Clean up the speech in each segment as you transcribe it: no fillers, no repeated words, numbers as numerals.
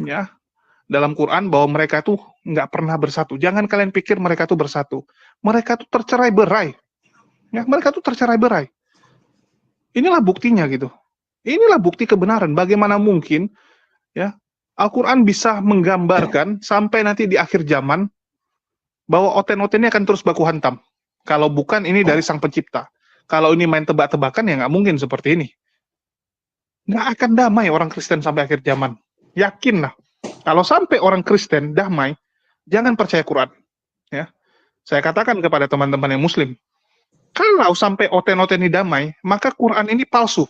ya, dalam Quran bahwa mereka tuh nggak pernah bersatu. Jangan kalian pikir mereka tuh bersatu. Mereka tuh tercerai berai. Ya, mereka tuh tercerai berai. Inilah buktinya gitu. Inilah bukti kebenaran. Bagaimana mungkin ya Al-Quran bisa menggambarkan sampai nanti di akhir zaman bahwa oten-oten ini akan terus baku hantam. Kalau bukan ini dari Sang Pencipta. Kalau ini main tebak-tebakan ya nggak mungkin seperti ini. Nggak akan damai orang Kristen sampai akhir zaman. Yakinlah. Kalau sampai orang Kristen damai, jangan percaya Quran. Ya, saya katakan kepada teman-teman yang Muslim, kalau sampai oten-oten ini damai, maka Quran ini palsu.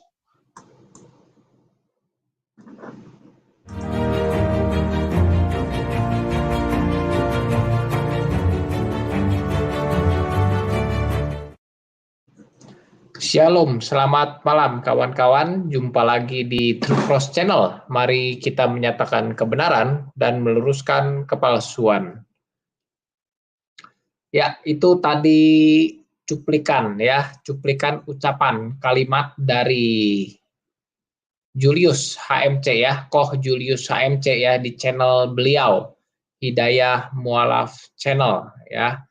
Shalom, selamat malam kawan-kawan. Jumpa lagi di True Cross Channel. Mari kita menyatakan kebenaran dan meluruskan kepalsuan. Ya, itu tadi cuplikan ucapan kalimat dari Julius HMC ya, Koh Julius HMC ya di channel beliau Hidayah Mualaf Channel ya.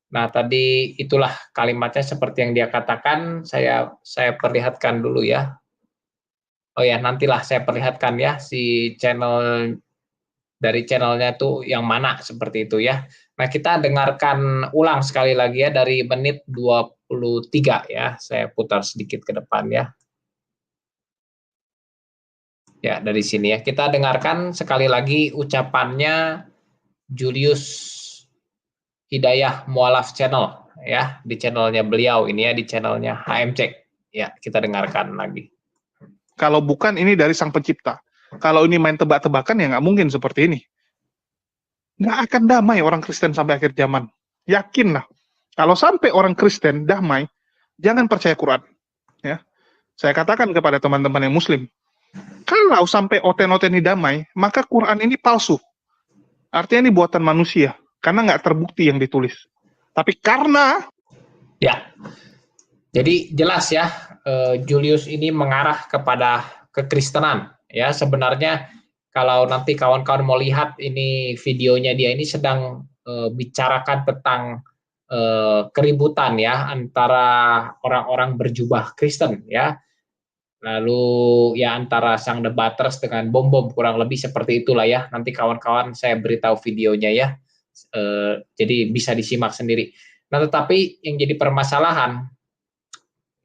Nah, tadi itulah kalimatnya seperti yang dia katakan. Saya perlihatkan dulu ya. Oh ya, nantilah saya perlihatkan ya si channel dari channelnya tuh yang mana seperti itu ya. Nah, kita dengarkan ulang sekali lagi ya dari menit 23 ya. Saya putar sedikit ke depan ya. Ya, dari sini ya. Kita dengarkan sekali lagi ucapannya Julius Hidayah Mualaf Channel ya, di channelnya beliau ini ya, di channelnya HMC ya. Kita dengarkan lagi. Kalau bukan ini dari Sang Pencipta. Kalau ini main tebak-tebakan ya nggak mungkin seperti ini. Nggak akan damai orang Kristen sampai akhir zaman. Yakinlah. Kalau sampai orang Kristen damai, jangan percaya Quran. Ya, saya katakan kepada teman-teman yang Muslim, kalau sampai oten-oten ini damai, maka Quran ini palsu. Artinya ini buatan manusia, karena nggak terbukti yang ditulis. Tapi karena ya, jadi jelas ya, Julius ini mengarah kepada kekristenan ya. Sebenarnya kalau nanti kawan-kawan mau lihat ini videonya, dia ini sedang bicarakan tentang keributan ya antara orang-orang berjubah Kristen ya. Lalu ya antara sang debaters dengan bom-bom, kurang lebih seperti itulah ya. Nanti kawan-kawan saya beritahu videonya ya. Jadi bisa disimak sendiri. Nah, tetapi yang jadi permasalahan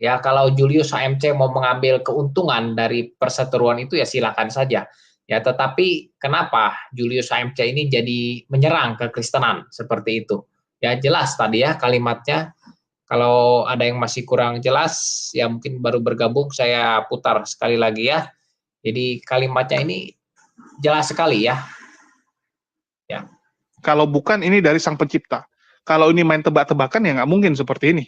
ya, kalau Julius HMC mau mengambil keuntungan dari perseteruan itu ya silakan saja. Ya, tetapi kenapa Julius HMC ini jadi menyerang kekristenan seperti itu? Ya jelas tadi ya kalimatnya. Kalau ada yang masih kurang jelas, ya mungkin baru bergabung, saya putar sekali lagi ya. Jadi kalimatnya ini jelas sekali ya. Ya. Kalau bukan ini dari Sang Pencipta. Kalau ini main tebak-tebakan ya nggak mungkin seperti ini.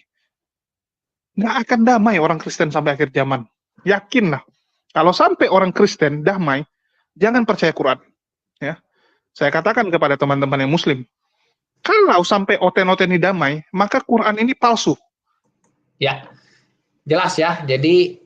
Nggak akan damai orang Kristen sampai akhir zaman. Yakinlah. Kalau sampai orang Kristen damai, jangan percaya Quran. Ya, saya katakan kepada teman-teman yang Muslim, kalau sampai oten-oten ini damai, maka Quran ini palsu. Ya, jelas ya. Jadi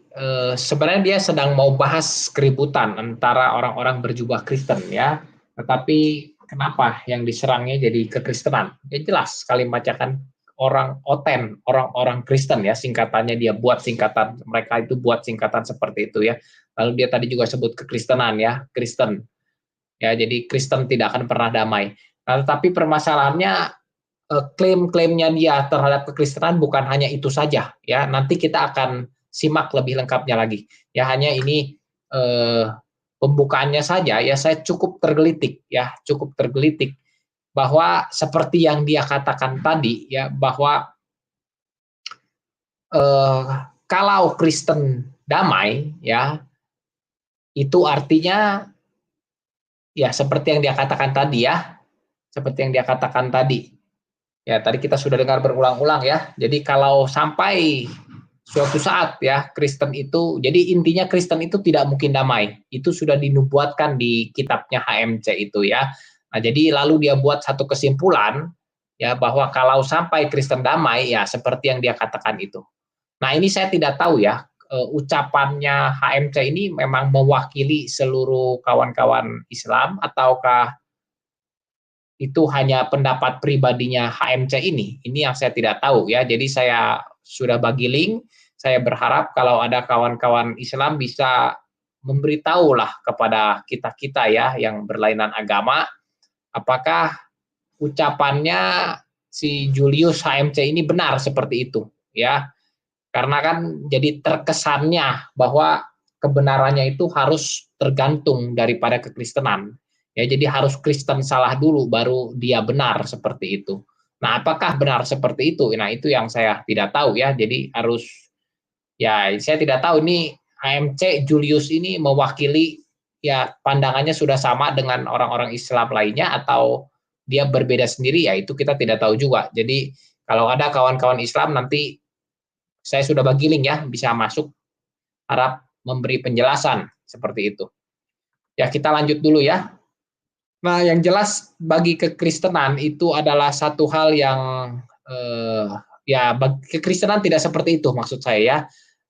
sebenarnya dia sedang mau bahas keributan antara orang-orang berjubah Kristen ya. Tetapi kenapa yang diserangnya jadi kekristenan? Ya jelas kalimatnya kan orang-orang Kristen ya, singkatannya dia buat singkatan, mereka itu buat singkatan seperti itu ya. Lalu dia tadi juga sebut kekristenan ya, Kristen. Ya, jadi Kristen tidak akan pernah damai. Nah, tetapi permasalahannya klaim-klaimnya dia terhadap kekristenan bukan hanya itu saja ya. Nanti kita akan simak lebih lengkapnya lagi. Ya, hanya ini pembukaannya saja ya, saya cukup tergelitik bahwa seperti yang dia katakan tadi ya, bahwa kalau Kristen damai ya, itu artinya ya seperti yang dia katakan tadi ya, ya tadi kita sudah dengar berulang-ulang ya. Jadi kalau sampai suatu saat ya Kristen itu, jadi intinya Kristen itu tidak mungkin damai, itu sudah dinubuatkan di kitabnya HMC itu ya. Nah, jadi lalu dia buat satu kesimpulan ya, bahwa kalau sampai Kristen damai ya seperti yang dia katakan itu. Nah, ini saya tidak tahu ya ucapannya HMC ini memang mewakili seluruh kawan-kawan Islam ataukah itu hanya pendapat pribadinya HMC ini? Ini yang saya tidak tahu ya. Jadi saya sudah bagi link. Saya berharap kalau ada kawan-kawan Islam bisa memberitahulah kepada kita-kita ya yang berlainan agama, apakah ucapannya si Julius HMC ini benar seperti itu ya. Karena kan jadi terkesannya bahwa kebenarannya itu harus tergantung daripada kekristenan. Ya, jadi harus Kristen salah dulu baru dia benar seperti itu. Nah, apakah benar seperti itu? Nah, itu yang saya tidak tahu ya. Jadi harus ya saya tidak tahu ini HMC Julius ini mewakili ya pandangannya sudah sama dengan orang-orang Islam lainnya atau dia berbeda sendiri ya itu kita tidak tahu juga. Jadi kalau ada kawan-kawan Islam nanti saya sudah bagi link ya, bisa masuk, harap memberi penjelasan seperti itu. Ya, kita lanjut dulu ya. Nah, yang jelas bagi kekristenan itu adalah satu hal yang ya kekristenan tidak seperti itu maksud saya ya.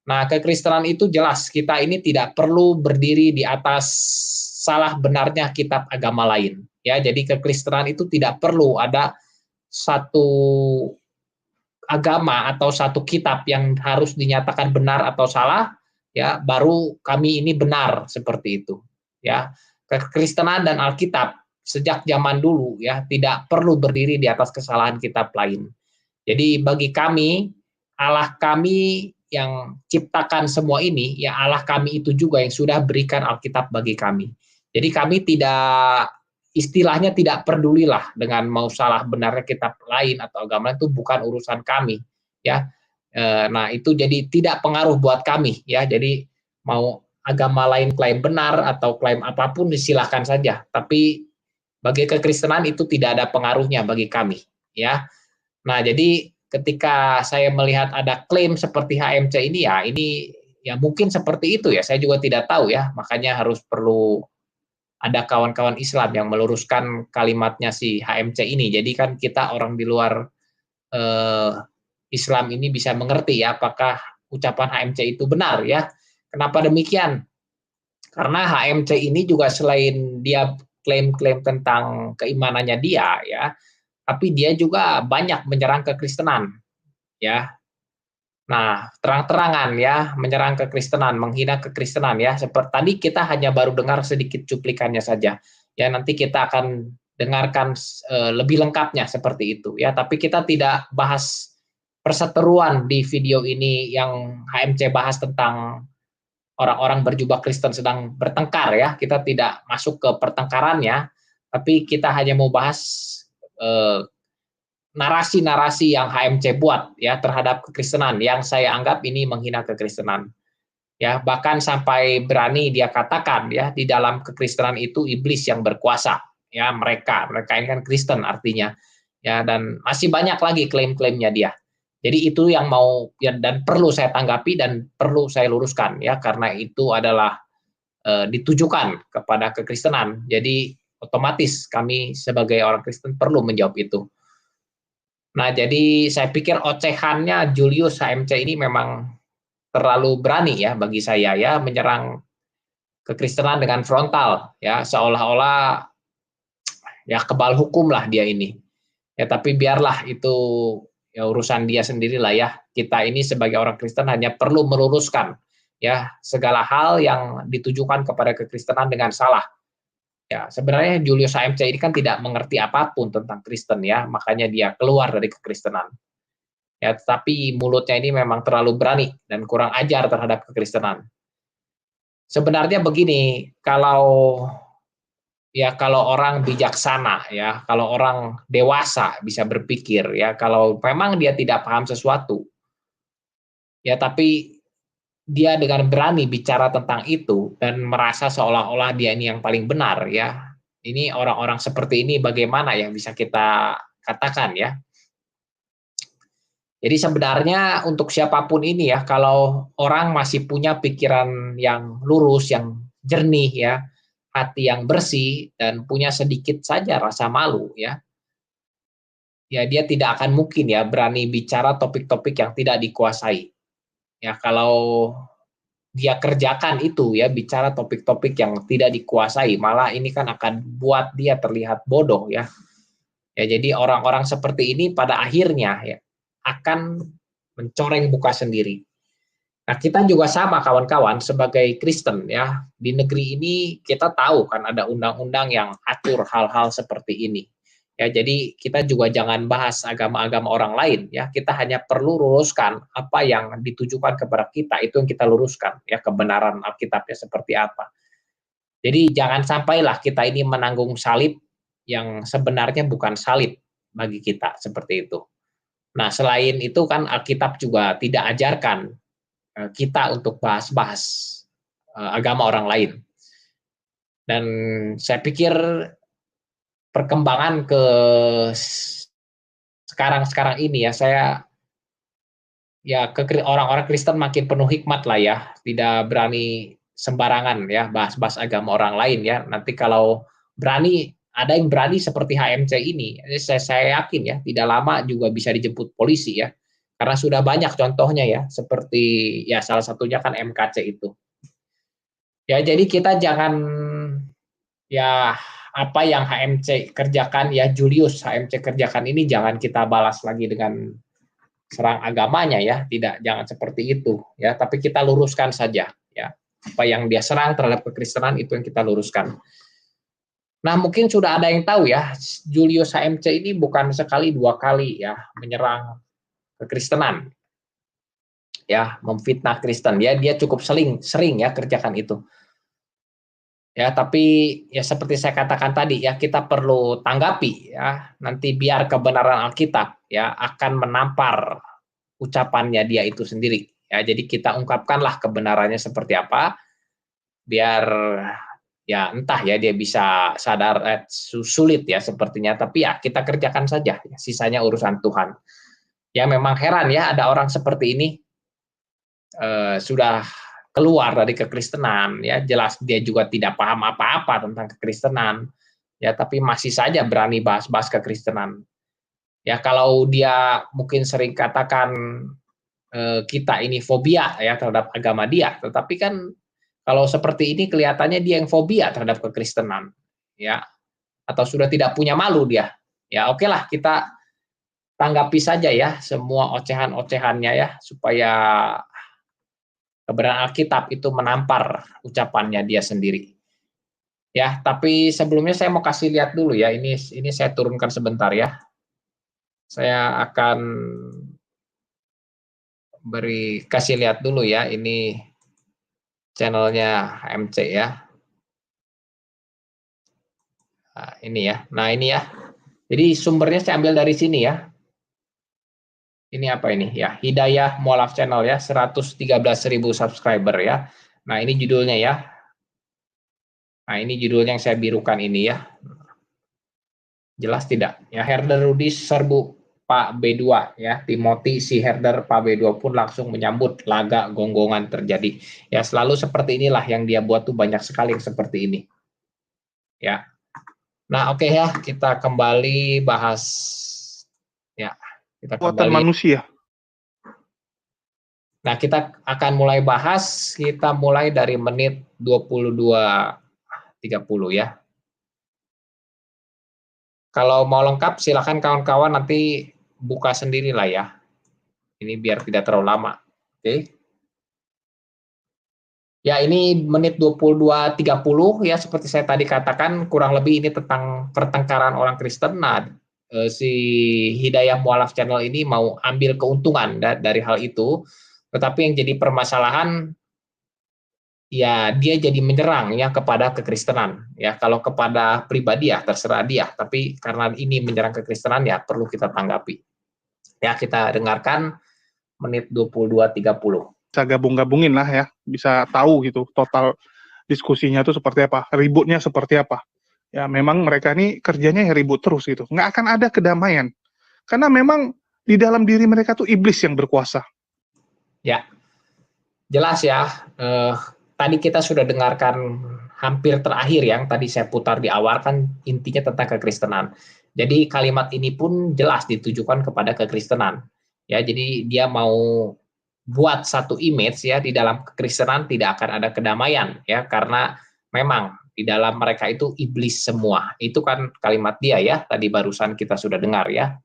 Nah, kekristenan itu jelas kita ini tidak perlu berdiri di atas salah benarnya kitab agama lain. Ya, jadi kekristenan itu tidak perlu ada satu agama atau satu kitab yang harus dinyatakan benar atau salah ya baru kami ini benar seperti itu ya. Kekristenan dan Alkitab sejak zaman dulu ya tidak perlu berdiri di atas kesalahan kitab lain. Jadi bagi kami Allah kami yang ciptakan semua ini ya Allah kami itu juga yang sudah berikan Alkitab bagi kami. Jadi kami tidak istilahnya tidak pedulilah dengan mau salah benarnya kitab lain atau agama itu bukan urusan kami ya. Nah itu jadi tidak pengaruh buat kami ya. Jadi mau agama lain klaim benar atau klaim apapun silahkan saja. Tapi bagi kekristenan itu tidak ada pengaruhnya bagi kami ya. Nah jadi ketika saya melihat ada klaim seperti HMC ini ya mungkin seperti itu ya. Saya juga tidak tahu ya. Makanya harus perlu ada kawan-kawan Islam yang meluruskan kalimatnya si HMC ini. Jadi kan kita orang di luar Islam ini bisa mengerti ya apakah ucapan HMC itu benar ya. Kenapa demikian? Karena HMC ini juga selain dia klaim-klaim tentang keimanannya dia ya, tapi dia juga banyak menyerang kekristenan ya. Nah, terang-terangan ya, menyerang kekristenan, menghina kekristenan ya. Seperti tadi kita hanya baru dengar sedikit cuplikannya saja. Ya, nanti kita akan dengarkan lebih lengkapnya seperti itu ya. Tapi kita tidak bahas perseteruan di video ini yang HMC bahas tentang orang-orang berjubah Kristen sedang bertengkar ya. Kita tidak masuk ke pertengkarannya, tapi kita hanya mau bahas narasi-narasi yang HMC buat ya terhadap kekristenan yang saya anggap ini menghina kekristenan. Ya, bahkan sampai berani dia katakan ya di dalam kekristenan itu iblis yang berkuasa. Ya, mereka ini kan Kristen artinya. Ya, dan masih banyak lagi klaim-klaimnya dia. Jadi itu yang mau ya, dan perlu saya tanggapi dan perlu saya luruskan ya karena itu adalah ditujukan kepada kekristenan. Jadi otomatis kami sebagai orang Kristen perlu menjawab itu. Nah, jadi saya pikir ocehannya Julius HMC ini memang terlalu berani ya bagi saya ya menyerang kekristenan dengan frontal ya seolah-olah ya kebal hukum lah dia ini. Ya tapi biarlah itu ya urusan dia sendirilah ya. Kita ini sebagai orang Kristen hanya perlu meluruskan ya segala hal yang ditujukan kepada kekristenan dengan salah. Ya, sebenarnya Julius HMC ini kan tidak mengerti apapun tentang Kristen ya, makanya dia keluar dari kekristenan. Ya, tetapi mulutnya ini memang terlalu berani dan kurang ajar terhadap kekristenan. Sebenarnya begini, kalau orang bijaksana ya, kalau orang dewasa bisa berpikir ya, kalau memang dia tidak paham sesuatu, ya tapi dia dengan berani bicara tentang itu dan merasa seolah-olah dia ini yang paling benar ya. Ini orang-orang seperti ini bagaimana yang bisa kita katakan ya. Jadi sebenarnya untuk siapapun ini ya, kalau orang masih punya pikiran yang lurus, yang jernih ya, hati yang bersih dan punya sedikit saja rasa malu ya. Ya dia tidak akan mungkin ya berani bicara topik-topik yang tidak dikuasai. Ya kalau dia kerjakan itu ya, bicara topik-topik yang tidak dikuasai, malah ini kan akan buat dia terlihat bodoh ya. Ya, jadi orang-orang seperti ini pada akhirnya ya akan mencoreng muka sendiri. Nah, kita juga sama kawan-kawan sebagai Kristen ya. Di negeri ini kita tahu kan ada undang-undang yang atur hal-hal seperti ini. Ya, jadi kita juga jangan bahas agama-agama orang lain ya. Kita hanya perlu luruskan apa yang ditujukan kepada kita, itu yang kita luruskan ya, kebenaran Alkitabnya seperti apa. Jadi jangan sampailah kita ini menanggung salib yang sebenarnya bukan salib bagi kita seperti itu. Nah, selain itu kan Alkitab juga tidak ajarkan kita untuk bahas-bahas agama orang lain. Dan saya pikir perkembangan ke sekarang ini ya, orang-orang Kristen makin penuh hikmat lah ya, tidak berani sembarangan ya bahas-bahas agama orang lain ya. Nanti kalau berani, ada yang berani seperti HMC ini, saya yakin ya tidak lama juga bisa dijemput polisi ya. Karena sudah banyak contohnya ya, seperti ya salah satunya kan MKC itu. Ya, jadi kita jangan ya apa yang HMC kerjakan ya, Julius HMC kerjakan ini jangan kita balas lagi dengan serang agamanya ya, jangan seperti itu ya, tapi kita luruskan saja ya. Apa yang dia serang terhadap kekristenan itu yang kita luruskan. Nah, mungkin sudah ada yang tahu ya, Julius HMC ini bukan sekali dua kali ya menyerang kekristenan. Ya, memfitnah Kristen. Dia cukup sering ya kerjakan itu. Ya, tapi ya seperti saya katakan tadi ya, kita perlu tanggapi ya, nanti biar kebenaran Alkitab ya akan menampar ucapannya dia itu sendiri. Ya, jadi kita ungkapkanlah kebenarannya seperti apa, biar ya entah ya dia bisa sadar, sulit ya sepertinya, tapi ya kita kerjakan saja, ya, sisanya urusan Tuhan. Ya memang heran ya ada orang seperti ini sudah keluar dari kekristenan ya, jelas dia juga tidak paham apa-apa tentang kekristenan ya, tapi masih saja berani bahas-bahas kekristenan ya. Kalau dia mungkin sering katakan kita ini fobia ya terhadap agama dia, tetapi kan kalau seperti ini kelihatannya dia yang fobia terhadap kekristenan ya, atau sudah tidak punya malu dia ya. Oke lah, kita tanggapi saja ya semua ocehan-ocehannya ya, supaya kebenaran Alkitab itu menampar ucapannya dia sendiri. Ya, tapi sebelumnya saya mau kasih lihat dulu ya. Ini saya turunkan sebentar ya. Saya akan kasih lihat dulu ya. Ini channelnya HMC ya. Nah, ini ya. Nah, ini ya. Jadi sumbernya saya ambil dari sini ya. Ini apa ini ya, Hidayah Mualaf Channel ya, 113.000 subscriber ya. Nah, ini judulnya ya. Nah, ini judulnya yang saya birukan ini ya. Jelas tidak? Ya, Herder Rudi serbu Pak B2 ya. Timothy si Herder Pak B2 pun langsung menyambut, laga gonggongan terjadi. Ya, selalu seperti inilah yang dia buat tuh, banyak sekali yang seperti ini. Ya. Nah, oke ya, kita kembali bahas ya. Kita Kekuatan kembali. manusia. Nah, kita akan mulai bahas, kita mulai dari menit 22.30 ya. Kalau mau lengkap, silakan kawan-kawan nanti buka sendiri lah ya. Ini biar tidak terlalu lama. Oke. Ya, ini menit 22.30 ya, seperti saya tadi katakan, kurang lebih ini tentang pertengkaran orang Kristen. Nah, si Hidayah Mualaf Channel ini mau ambil keuntungan dari hal itu, tetapi yang jadi permasalahan ya dia jadi menyerang ya kepada kekristenan ya. Kalau kepada pribadi ya terserah dia, tapi karena ini menyerang kekristenan ya perlu kita tanggapi. Ya, kita dengarkan menit 22.30. Bisa gabung-gabungin lah ya, bisa tahu gitu total diskusinya itu seperti apa, ributnya seperti apa. Ya memang mereka ini kerjanya ya ribut terus gitu, nggak akan ada kedamaian, karena memang di dalam diri mereka tuh iblis yang berkuasa. Ya, jelas ya. Tadi kita sudah dengarkan hampir terakhir yang tadi saya putar di awal kan intinya tentang kekristenan. Jadi kalimat ini pun jelas ditujukan kepada kekristenan. Ya, jadi dia mau buat satu image ya, di dalam kekristenan tidak akan ada kedamaian ya, karena memang di dalam mereka itu iblis semua. Itu kan kalimat dia ya, tadi barusan kita sudah dengar ya.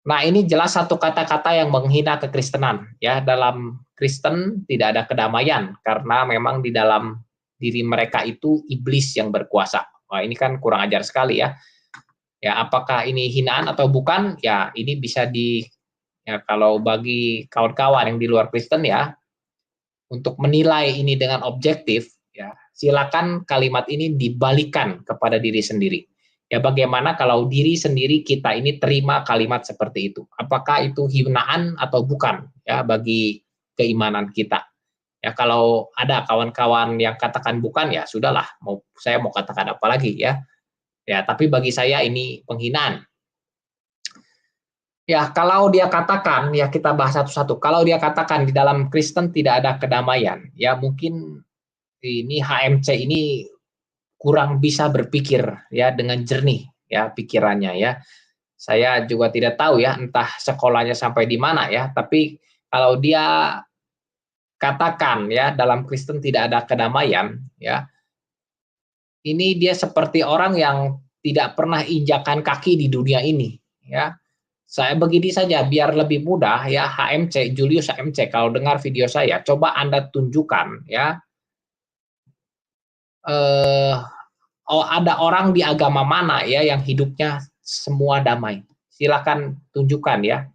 Nah, ini jelas satu kata-kata yang menghina kekristenan ya. Dalam Kristen tidak ada kedamaian karena memang di dalam diri mereka itu iblis yang berkuasa. Wah, ini kan kurang ajar sekali ya. Ya, apakah ini hinaan atau bukan? Ya, ini bisa ya, kalau bagi kawan-kawan yang di luar Kristen ya, untuk menilai ini dengan objektif, ya, silakan kalimat ini dibalikan kepada diri sendiri. Ya, bagaimana kalau diri sendiri kita ini terima kalimat seperti itu? Apakah itu hinaan atau bukan ya bagi keimanan kita? Ya, kalau ada kawan-kawan yang katakan bukan, ya sudahlah, saya mau katakan apa lagi ya. Ya, tapi bagi saya ini penghinaan. Ya, kalau dia katakan, ya kita bahas satu-satu. Kalau dia katakan di dalam Kristen tidak ada kedamaian, ya mungkin ini HMC ini kurang bisa berpikir ya dengan jernih ya pikirannya ya. Saya juga tidak tahu ya entah sekolahnya sampai di mana ya, tapi kalau dia katakan ya dalam Kristen tidak ada kedamaian ya, ini dia seperti orang yang tidak pernah injakan kaki di dunia ini ya. Saya begini saja biar lebih mudah ya, HMC Julius HMC kalau dengar video saya coba Anda tunjukkan ya, eh, oh ada orang di agama mana ya yang hidupnya semua damai. Silakan tunjukkan ya.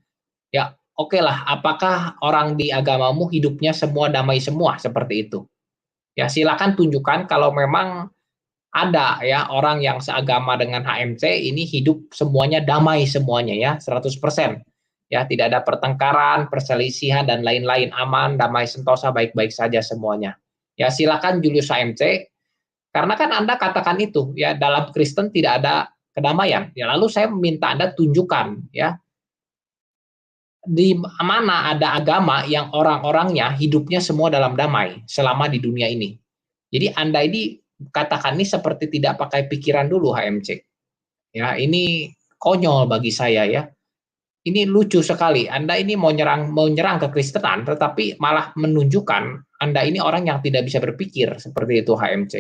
Ya, oke lah, apakah orang di agamamu hidupnya semua damai semua seperti itu? Ya, silakan tunjukkan kalau memang ada ya orang yang seagama dengan HMC ini hidup semuanya damai semuanya ya, 100%. Ya, tidak ada pertengkaran, perselisihan dan lain-lain, aman, damai sentosa, baik-baik saja semuanya. Ya, silakan Julius HMC, karena kan Anda katakan itu ya dalam Kristen tidak ada kedamaian. Ya, lalu saya minta Anda tunjukkan ya di mana ada agama yang orang-orangnya hidupnya semua dalam damai selama di dunia ini. Jadi Anda ini katakan ini seperti tidak pakai pikiran dulu HMC. Ya, ini konyol bagi saya ya. Ini lucu sekali. Anda ini mau nyerang kekristenan tetapi malah menunjukkan Anda ini orang yang tidak bisa berpikir seperti itu HMC.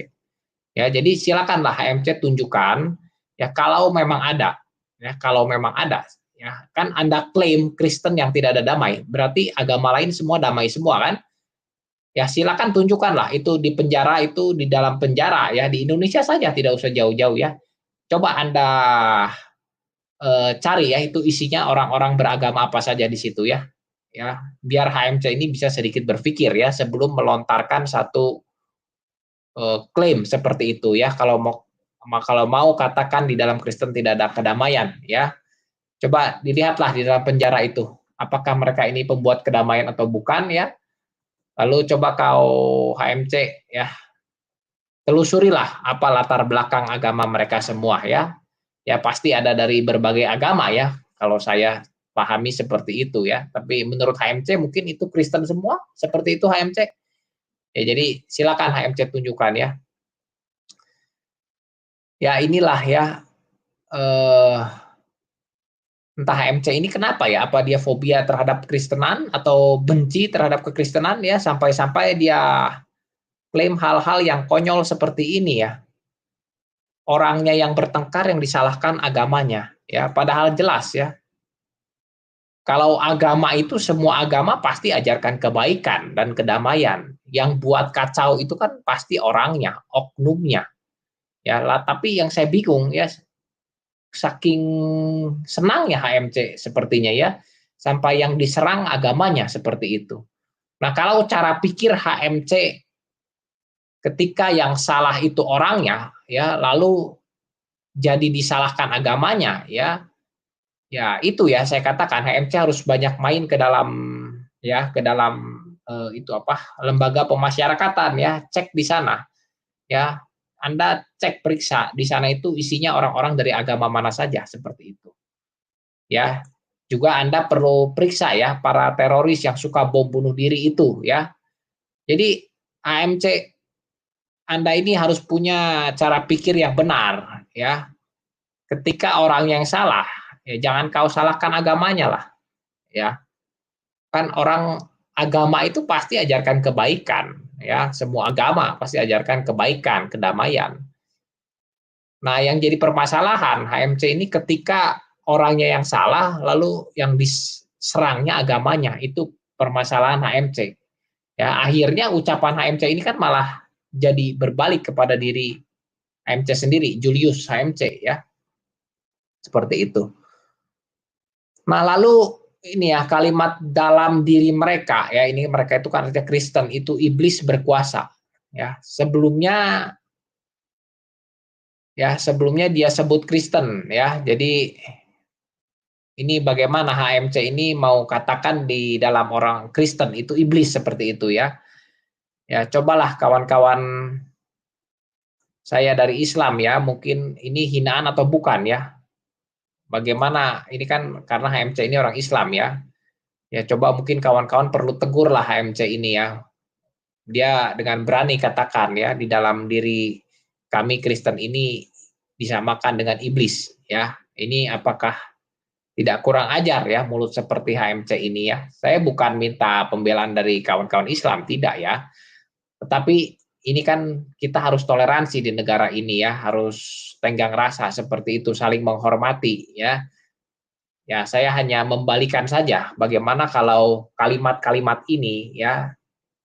Ya, jadi silakanlah HMC tunjukkan ya kalau memang ada. Ya, kalau memang ada ya. Kan Anda klaim Kristen yang tidak ada damai, berarti agama lain semua damai semua kan? Ya, silakan tunjukkanlah itu di penjara, itu di dalam penjara ya, di Indonesia saja tidak usah jauh-jauh ya. Coba Anda cari ya itu isinya orang-orang beragama apa saja di situ ya. Ya, biar HMC ini bisa sedikit berpikir ya sebelum melontarkan satu klaim seperti itu ya. Kalau mau katakan di dalam Kristen tidak ada kedamaian ya. Coba dilihatlah di dalam penjara itu, apakah mereka ini pembuat kedamaian atau bukan ya. Lalu coba kau HMC ya, telusurilah apa latar belakang agama mereka semua ya. Ya pasti ada dari berbagai agama ya, kalau saya pahami seperti itu ya. Tapi menurut HMC mungkin itu Kristen semua, seperti itu HMC. Ya jadi silakan HMC tunjukkan ya. Ya inilah ya, eh, entah HMC ini kenapa ya, apa dia fobia terhadap Kristenan atau benci terhadap kekristenan ya, sampai-sampai dia klaim hal-hal yang konyol seperti ini ya. Orangnya yang bertengkar yang disalahkan agamanya ya, padahal jelas ya. Kalau agama itu semua agama pasti ajarkan kebaikan dan kedamaian. Yang buat kacau itu kan pasti orangnya, oknumnya. Ya lah, tapi yang saya bingung ya, saking senangnya HMC sepertinya ya, sampai yang diserang agamanya seperti itu. Nah, kalau cara pikir HMC ketika yang salah itu orangnya, ya, lalu jadi disalahkan agamanya, ya itu ya saya katakan HMC harus banyak main ke dalam itu apa lembaga pemasyarakatan ya, cek di sana ya. Anda cek periksa di sana itu isinya orang-orang dari agama mana saja seperti itu. Ya, juga Anda perlu periksa ya para teroris yang suka bom bunuh diri itu ya. Jadi AMC Anda ini harus punya cara pikir yang benar ya. Ketika orang yang salah, ya jangan kau salahkan agamanya lah ya. kan orang agama itu pasti ajarkan kebaikan, ya. Semua agama pasti ajarkan kebaikan, kedamaian. Nah, yang jadi permasalahan HMC ini ketika orangnya yang salah, lalu yang diserangnya agamanya, itu permasalahan HMC. Ya, akhirnya ucapan HMC ini kan malah jadi berbalik kepada diri HMC sendiri, Julius HMC, ya, seperti itu. Nah, lalu ini ya kalimat dalam diri mereka, ya, ini mereka itu kan artinya Kristen, itu iblis berkuasa, ya. Sebelumnya dia sebut Kristen, ya. Jadi ini bagaimana HMC ini mau katakan di dalam orang Kristen itu iblis seperti itu, ya. Ya, cobalah kawan-kawan saya dari Islam, ya, mungkin ini hinaan atau bukan, ya. Bagaimana ini kan karena HMC ini orang Islam, ya. Ya, coba mungkin kawan-kawan perlu tegurlah HMC ini, ya. Dia dengan berani katakan, ya, di dalam diri kami Kristen ini disamakan dengan iblis, ya. Ini apakah tidak kurang ajar, ya, mulut seperti HMC ini, ya. Saya bukan minta pembelaan dari kawan-kawan Islam, tidak, ya. Tetapi ini kan kita harus toleransi di negara ini, ya, harus tenggang rasa seperti itu, saling menghormati, ya. Ya, saya hanya membalikan saja bagaimana kalau kalimat-kalimat ini, ya,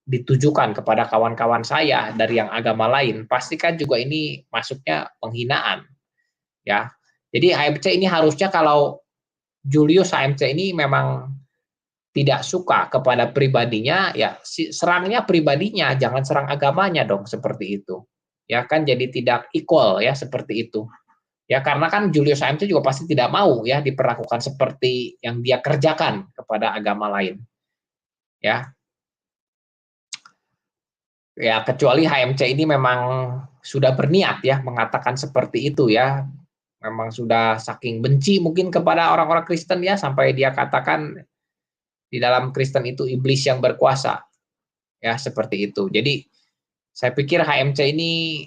ditujukan kepada kawan-kawan saya dari yang agama lain, pastikan juga ini masuknya penghinaan, ya. Jadi HMC ini harusnya kalau Julius HMC ini memang tidak suka kepada pribadinya, ya serangnya pribadinya, jangan serang agamanya dong seperti itu. Ya kan jadi tidak equal, ya, seperti itu. Ya karena kan Julius HMC juga pasti tidak mau, ya, diperlakukan seperti yang dia kerjakan kepada agama lain. Ya. Ya kecuali HMC ini memang sudah berniat, ya, mengatakan seperti itu, ya. Memang sudah saking benci mungkin kepada orang-orang Kristen, ya, sampai dia katakan di dalam Kristen itu iblis yang berkuasa, ya, seperti itu. Jadi saya pikir HMC ini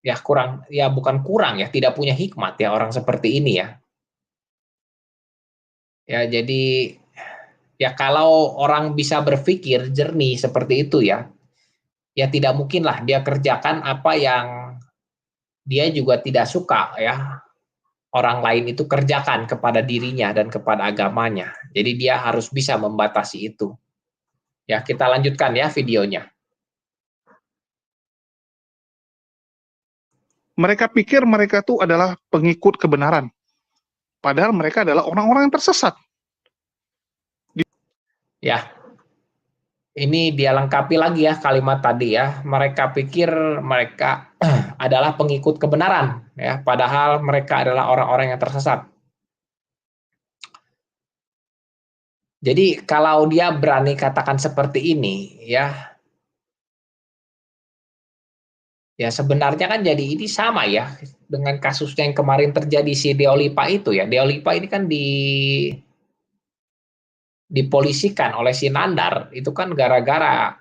ya kurang, ya bukan kurang, ya, tidak punya hikmat, ya, orang seperti ini, ya. Ya jadi ya kalau orang bisa berpikir jernih seperti itu, ya, ya tidak mungkinlah dia kerjakan apa yang dia juga tidak suka, ya, orang lain itu kerjakan kepada dirinya dan kepada agamanya. Jadi dia harus bisa membatasi itu. Ya, kita lanjutkan, ya, videonya. Mereka pikir mereka tuh adalah pengikut kebenaran. Padahal mereka adalah orang-orang yang tersesat. Ya, ini dia lengkapi lagi, ya, kalimat tadi, ya. Mereka pikir mereka adalah pengikut kebenaran, ya, padahal mereka adalah orang-orang yang tersesat. Jadi kalau dia berani katakan seperti ini, ya, ya sebenarnya kan jadi ini sama, ya, dengan kasusnya yang kemarin terjadi si Deolipa itu, ya. Deolipa ini kan dipolisikan oleh si Nandar itu kan gara-gara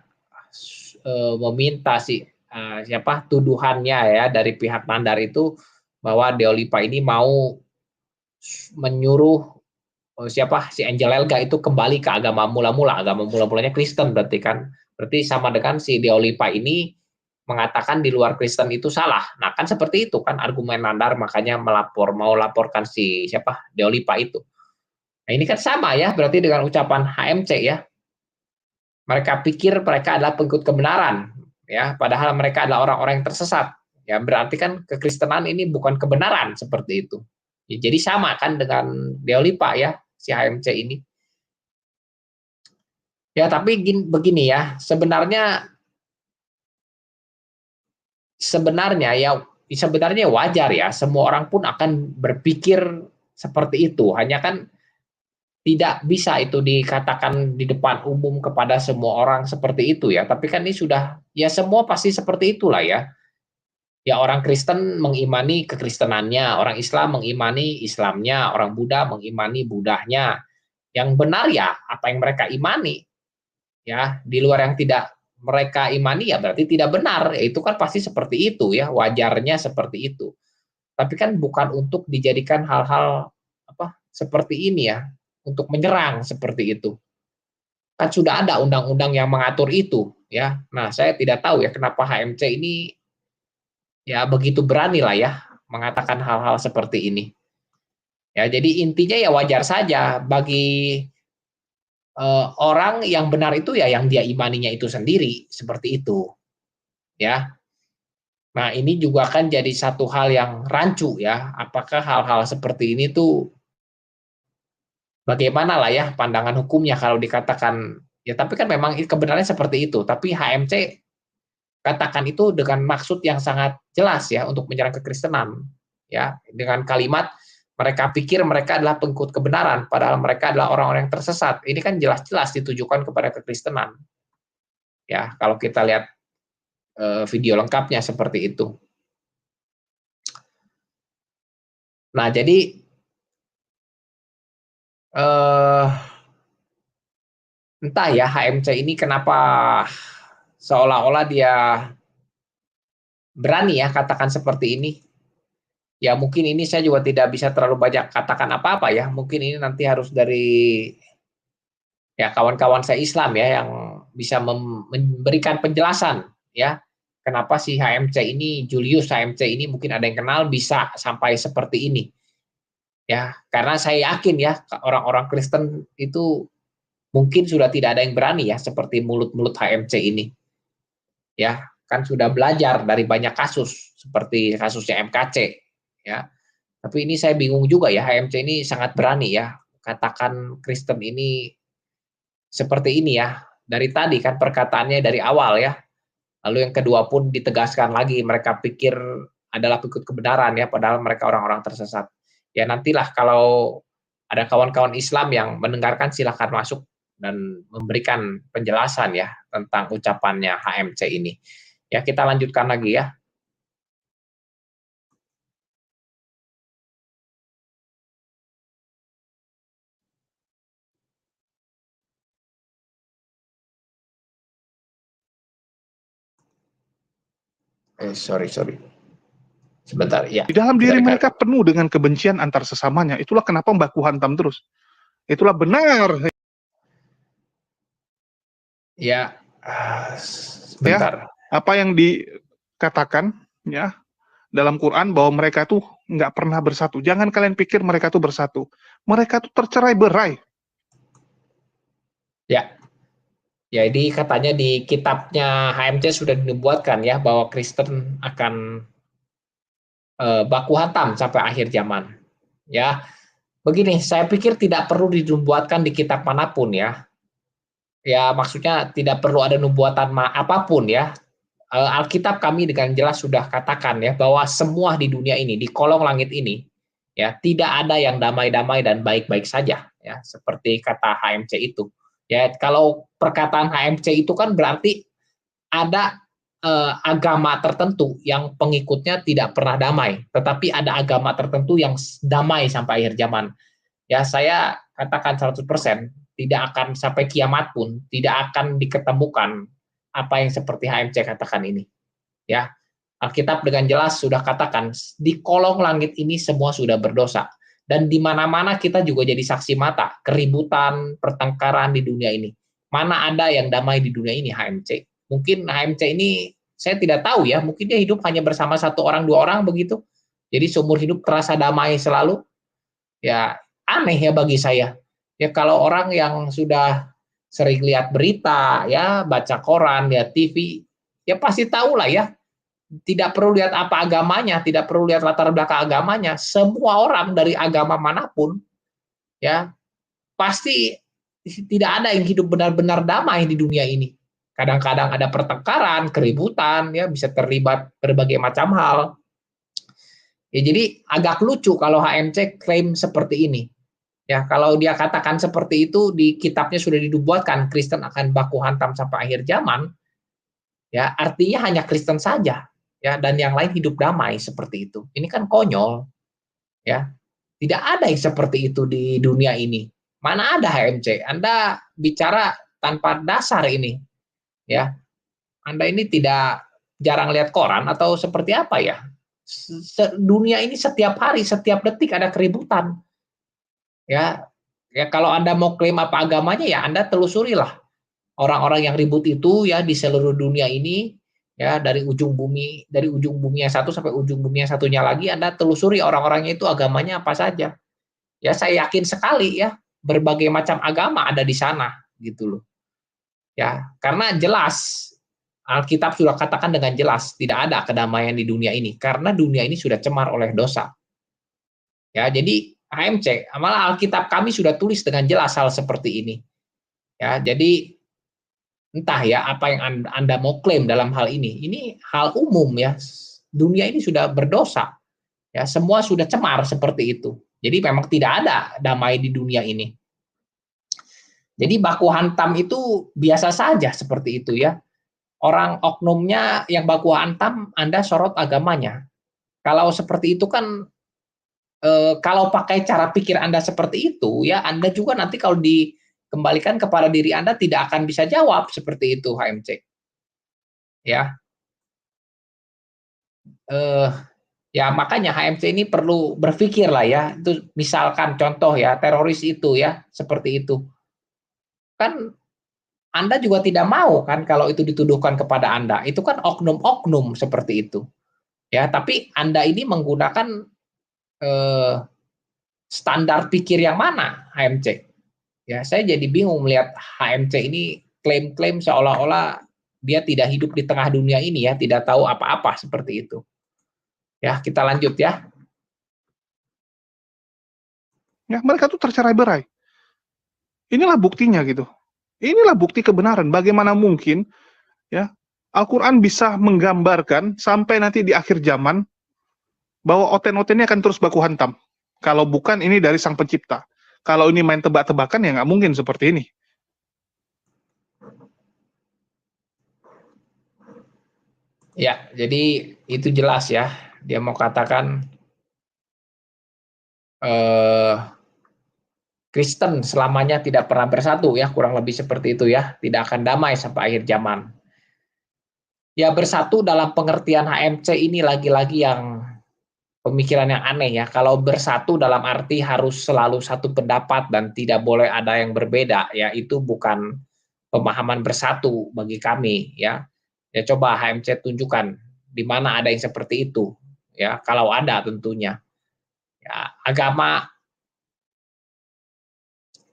meminta siapa tuduhannya, ya, dari pihak Nandar itu bahwa Deolipa ini mau menyuruh siapa si Angel Elga itu kembali ke agama mula-mulanya Kristen, berarti sama dengan si Deolipa ini mengatakan di luar Kristen itu salah. Nah kan seperti itu kan argumen Nandar, makanya mau laporkan si siapa Deolipa itu. Nah ini kan sama, ya, berarti dengan ucapan HMC, ya. Mereka pikir mereka adalah pengikut kebenaran, ya, padahal mereka adalah orang-orang yang tersesat. Ya, berarti kan kekristenan ini bukan kebenaran seperti itu. Ya, jadi sama kan dengan Deolipa, ya, si HMC ini. Ya, tapi begini, ya, sebenarnya wajar, ya, semua orang pun akan berpikir seperti itu. Hanya kan tidak bisa itu dikatakan di depan umum kepada semua orang seperti itu, ya. Tapi kan ini sudah, ya, semua pasti seperti itulah, ya. Ya orang Kristen mengimani kekristenannya, orang Islam mengimani Islamnya, orang Buddha mengimani Budahnya. Yang benar, ya, apa yang mereka imani. Ya, di luar yang tidak mereka imani, ya berarti tidak benar. Ya, itu kan pasti seperti itu, ya, wajarnya seperti itu. Tapi kan bukan untuk dijadikan hal-hal apa seperti ini, ya, untuk menyerang seperti itu. Kan sudah ada undang-undang yang mengatur itu, ya. Nah, saya tidak tahu ya kenapa HMC ini ya begitu berani lah ya mengatakan hal-hal seperti ini. Ya, jadi intinya ya wajar saja bagi orang yang benar itu ya yang dia imaninya itu sendiri, seperti itu, ya. Nah, ini juga kan jadi satu hal yang rancu ya, apakah hal-hal seperti ini tuh bagaimana lah ya pandangan hukumnya kalau dikatakan ya tapi kan memang kebenarannya seperti itu, tapi HMC katakan itu dengan maksud yang sangat jelas ya untuk menyerang kekristenan, ya, dengan kalimat mereka pikir mereka adalah pengikut kebenaran, padahal mereka adalah orang-orang yang tersesat. Ini kan jelas-jelas ditujukan kepada kekristenan. Ya, kalau kita lihat video lengkapnya seperti itu. Nah, jadi eh, entah ya HMC ini kenapa seolah-olah dia berani ya katakan seperti ini. Ya mungkin ini saya juga tidak bisa terlalu banyak katakan apa-apa ya. Mungkin ini nanti harus dari ya kawan-kawan saya Islam ya yang bisa memberikan penjelasan ya. Kenapa si HMC ini, Julius HMC ini mungkin ada yang kenal bisa sampai seperti ini. Ya, karena saya yakin ya orang-orang Kristen itu mungkin sudah tidak ada yang berani ya seperti mulut-mulut HMC ini. Ya, kan sudah belajar dari banyak kasus seperti kasusnya MKC ya. Tapi ini saya bingung juga ya, HMC ini sangat berani ya, katakan Kristen ini seperti ini ya. Dari tadi kan perkataannya dari awal ya. Lalu yang kedua pun ditegaskan lagi, mereka pikir adalah pengikut kebenaran ya, padahal mereka orang-orang tersesat. Ya nantilah kalau ada kawan-kawan Islam yang mendengarkan silahkan masuk dan memberikan penjelasan ya tentang ucapannya HMC ini. Ya kita lanjutkan lagi ya. Sorry. Sebentar, ya. Di dalam Kita diri dengar. mereka penuh dengan kebencian antar sesamanya. Itulah kenapa baku hantam terus. Itulah benar. Ya, Ya, sebentar. apa yang dikatakan ya dalam Quran bahwa mereka tuh nggak pernah bersatu. Jangan kalian pikir mereka tuh bersatu. Mereka tuh tercerai berai. Ya, jadi katanya di kitabnya HMC sudah dinubuatkan ya bahwa Kristen akan baku hantam sampai akhir zaman. Ya, begini, saya pikir tidak perlu dinubuatkan di kitab manapun ya. Ya, maksudnya tidak perlu ada nubuatan apapun ya. Alkitab kami dengan jelas sudah katakan ya bahwa semua di dunia ini, di kolong langit ini, ya tidak ada yang damai-damai dan baik-baik saja, ya seperti kata HMC itu. Ya kalau perkataan HMC itu kan berarti ada agama tertentu yang pengikutnya tidak pernah damai, tetapi ada agama tertentu yang damai sampai akhir zaman. Ya saya katakan 100% tidak akan sampai kiamat pun tidak akan diketemukan apa yang seperti HMC katakan ini. Ya, Alkitab dengan jelas sudah katakan di kolong langit ini semua sudah berdosa dan di mana-mana kita juga jadi saksi mata keributan, pertengkaran di dunia ini. Mana ada yang damai di dunia ini HMC? Mungkin HMC ini saya tidak tahu ya, mungkin dia hidup hanya bersama satu orang dua orang begitu. Jadi seumur hidup terasa damai selalu. Ya aneh ya bagi saya. Ya kalau orang yang sudah sering lihat berita, ya baca koran, lihat TV, ya pasti tahu lah ya. Tidak perlu lihat apa agamanya, tidak perlu lihat latar belakang agamanya. Semua orang dari agama manapun, ya pasti tidak ada yang hidup benar-benar damai di dunia ini. Kadang-kadang ada pertengkaran, keributan, ya bisa terlibat berbagai macam hal. Ya, jadi agak lucu kalau HMC klaim seperti ini. Ya, kalau dia katakan seperti itu di kitabnya sudah dinubuatkan Kristen akan baku hantam sampai akhir zaman, ya artinya hanya Kristen saja, ya dan yang lain hidup damai seperti itu. Ini kan konyol, ya. Tidak ada yang seperti itu di dunia ini. Mana ada HMC? Anda bicara tanpa dasar ini, ya. Anda ini tidak jarang lihat koran atau seperti apa ya? Dunia ini setiap hari, setiap detik ada keributan. Ya, ya kalau Anda mau klaim apa agamanya ya Anda telusurilah. orang-orang yang ribut itu ya di seluruh dunia ini, ya dari ujung bumi yang satu sampai ujung bumi yang satunya lagi, Anda telusuri orang-orangnya itu agamanya apa saja. Ya saya yakin sekali ya berbagai macam agama ada di sana gitu loh. Ya, karena jelas Alkitab sudah katakan dengan jelas tidak ada kedamaian di dunia ini karena dunia ini sudah cemar oleh dosa. Ya, jadi HMC, malah Alkitab kami sudah tulis dengan jelas hal seperti ini. Ya, jadi entah ya apa yang Anda mau klaim dalam hal ini. Ini hal umum ya. Dunia ini sudah berdosa. Ya, semua sudah cemar seperti itu. Jadi memang tidak ada damai di dunia ini. Jadi baku hantam itu biasa saja seperti itu ya. Orang oknumnya yang baku hantam, Anda sorot agamanya. Kalau seperti itu kan, kalau pakai cara pikir Anda seperti itu, ya Anda juga nanti kalau dikembalikan kepada diri Anda tidak akan bisa jawab seperti itu, HMC. Ya, ya makanya HMC ini perlu berpikir lah ya. Itu misalkan contoh ya teroris itu ya seperti itu. Kan Anda juga tidak mau kan kalau itu dituduhkan kepada Anda. Itu kan oknum-oknum seperti itu. Ya, tapi Anda ini menggunakan eh, standar pikir yang mana HMC? Ya, saya jadi bingung melihat HMC ini klaim-klaim seolah-olah dia tidak hidup di tengah dunia ini ya, tidak tahu apa-apa seperti itu. Ya, kita lanjut ya. Ya, mereka tuh tercerai-berai. Inilah buktinya gitu. Inilah bukti kebenaran. Bagaimana mungkin ya Al-Quran bisa menggambarkan sampai nanti di akhir zaman bahwa oten-oten ini akan terus baku hantam. Kalau bukan ini dari Sang Pencipta. Kalau ini main tebak-tebakan ya nggak mungkin seperti ini. Ya, jadi itu jelas ya. Dia mau katakan Kristen selamanya tidak pernah bersatu ya, kurang lebih seperti itu ya. Tidak akan damai sampai akhir zaman. Ya bersatu dalam pengertian HMC ini lagi-lagi yang pemikiran yang aneh ya. Kalau bersatu dalam arti harus selalu satu pendapat dan tidak boleh ada yang berbeda ya, itu bukan pemahaman bersatu bagi kami ya. Ya coba HMC tunjukkan di mana ada yang seperti itu ya, kalau ada tentunya. Ya, agama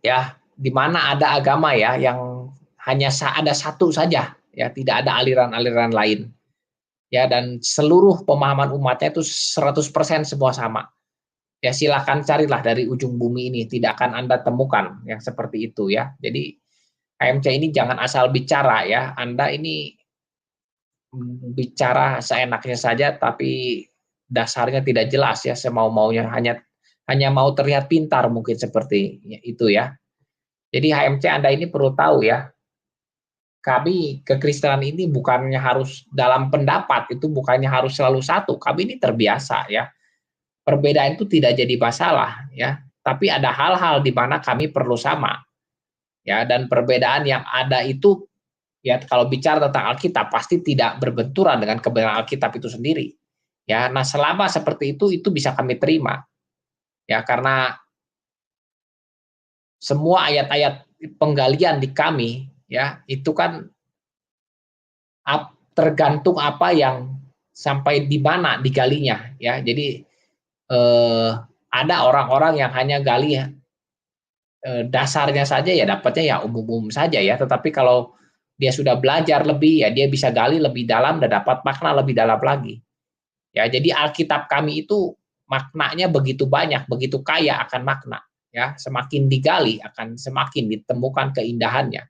ya, di mana ada agama ya yang hanya ada satu saja ya, tidak ada aliran-aliran lain. Ya, dan seluruh pemahaman umatnya itu 100% semua sama. Ya silakan carilah dari ujung bumi ini, tidak akan Anda temukan yang seperti itu ya. Jadi HMC ini jangan asal bicara ya. Anda ini bicara seenaknya saja tapi dasarnya tidak jelas ya, semau-maunya, hanya mau terlihat pintar mungkin seperti itu ya. Jadi HMC Anda ini perlu tahu ya, kami kekristenan ini bukannya harus dalam pendapat, itu bukannya harus selalu satu. Kami ini terbiasa ya. Perbedaan itu tidak jadi masalah ya, tapi ada hal-hal di mana kami perlu sama. Ya, dan perbedaan yang ada itu ya kalau bicara tentang Alkitab pasti tidak berbenturan dengan kebenaran Alkitab itu sendiri. Ya, nah selama seperti itu bisa kami terima. Ya, karena semua ayat-ayat penggalian di kami ya itu kan tergantung apa yang sampai di mana digalinya ya. Jadi ada orang-orang yang hanya gali dasarnya saja ya dapatnya ya umum-umum saja ya. Tetapi kalau dia sudah belajar lebih ya dia bisa gali lebih dalam dan dapat makna lebih dalam lagi. Ya, jadi Alkitab kami itu maknanya begitu banyak, begitu kaya akan makna. Ya, semakin digali akan semakin ditemukan keindahannya.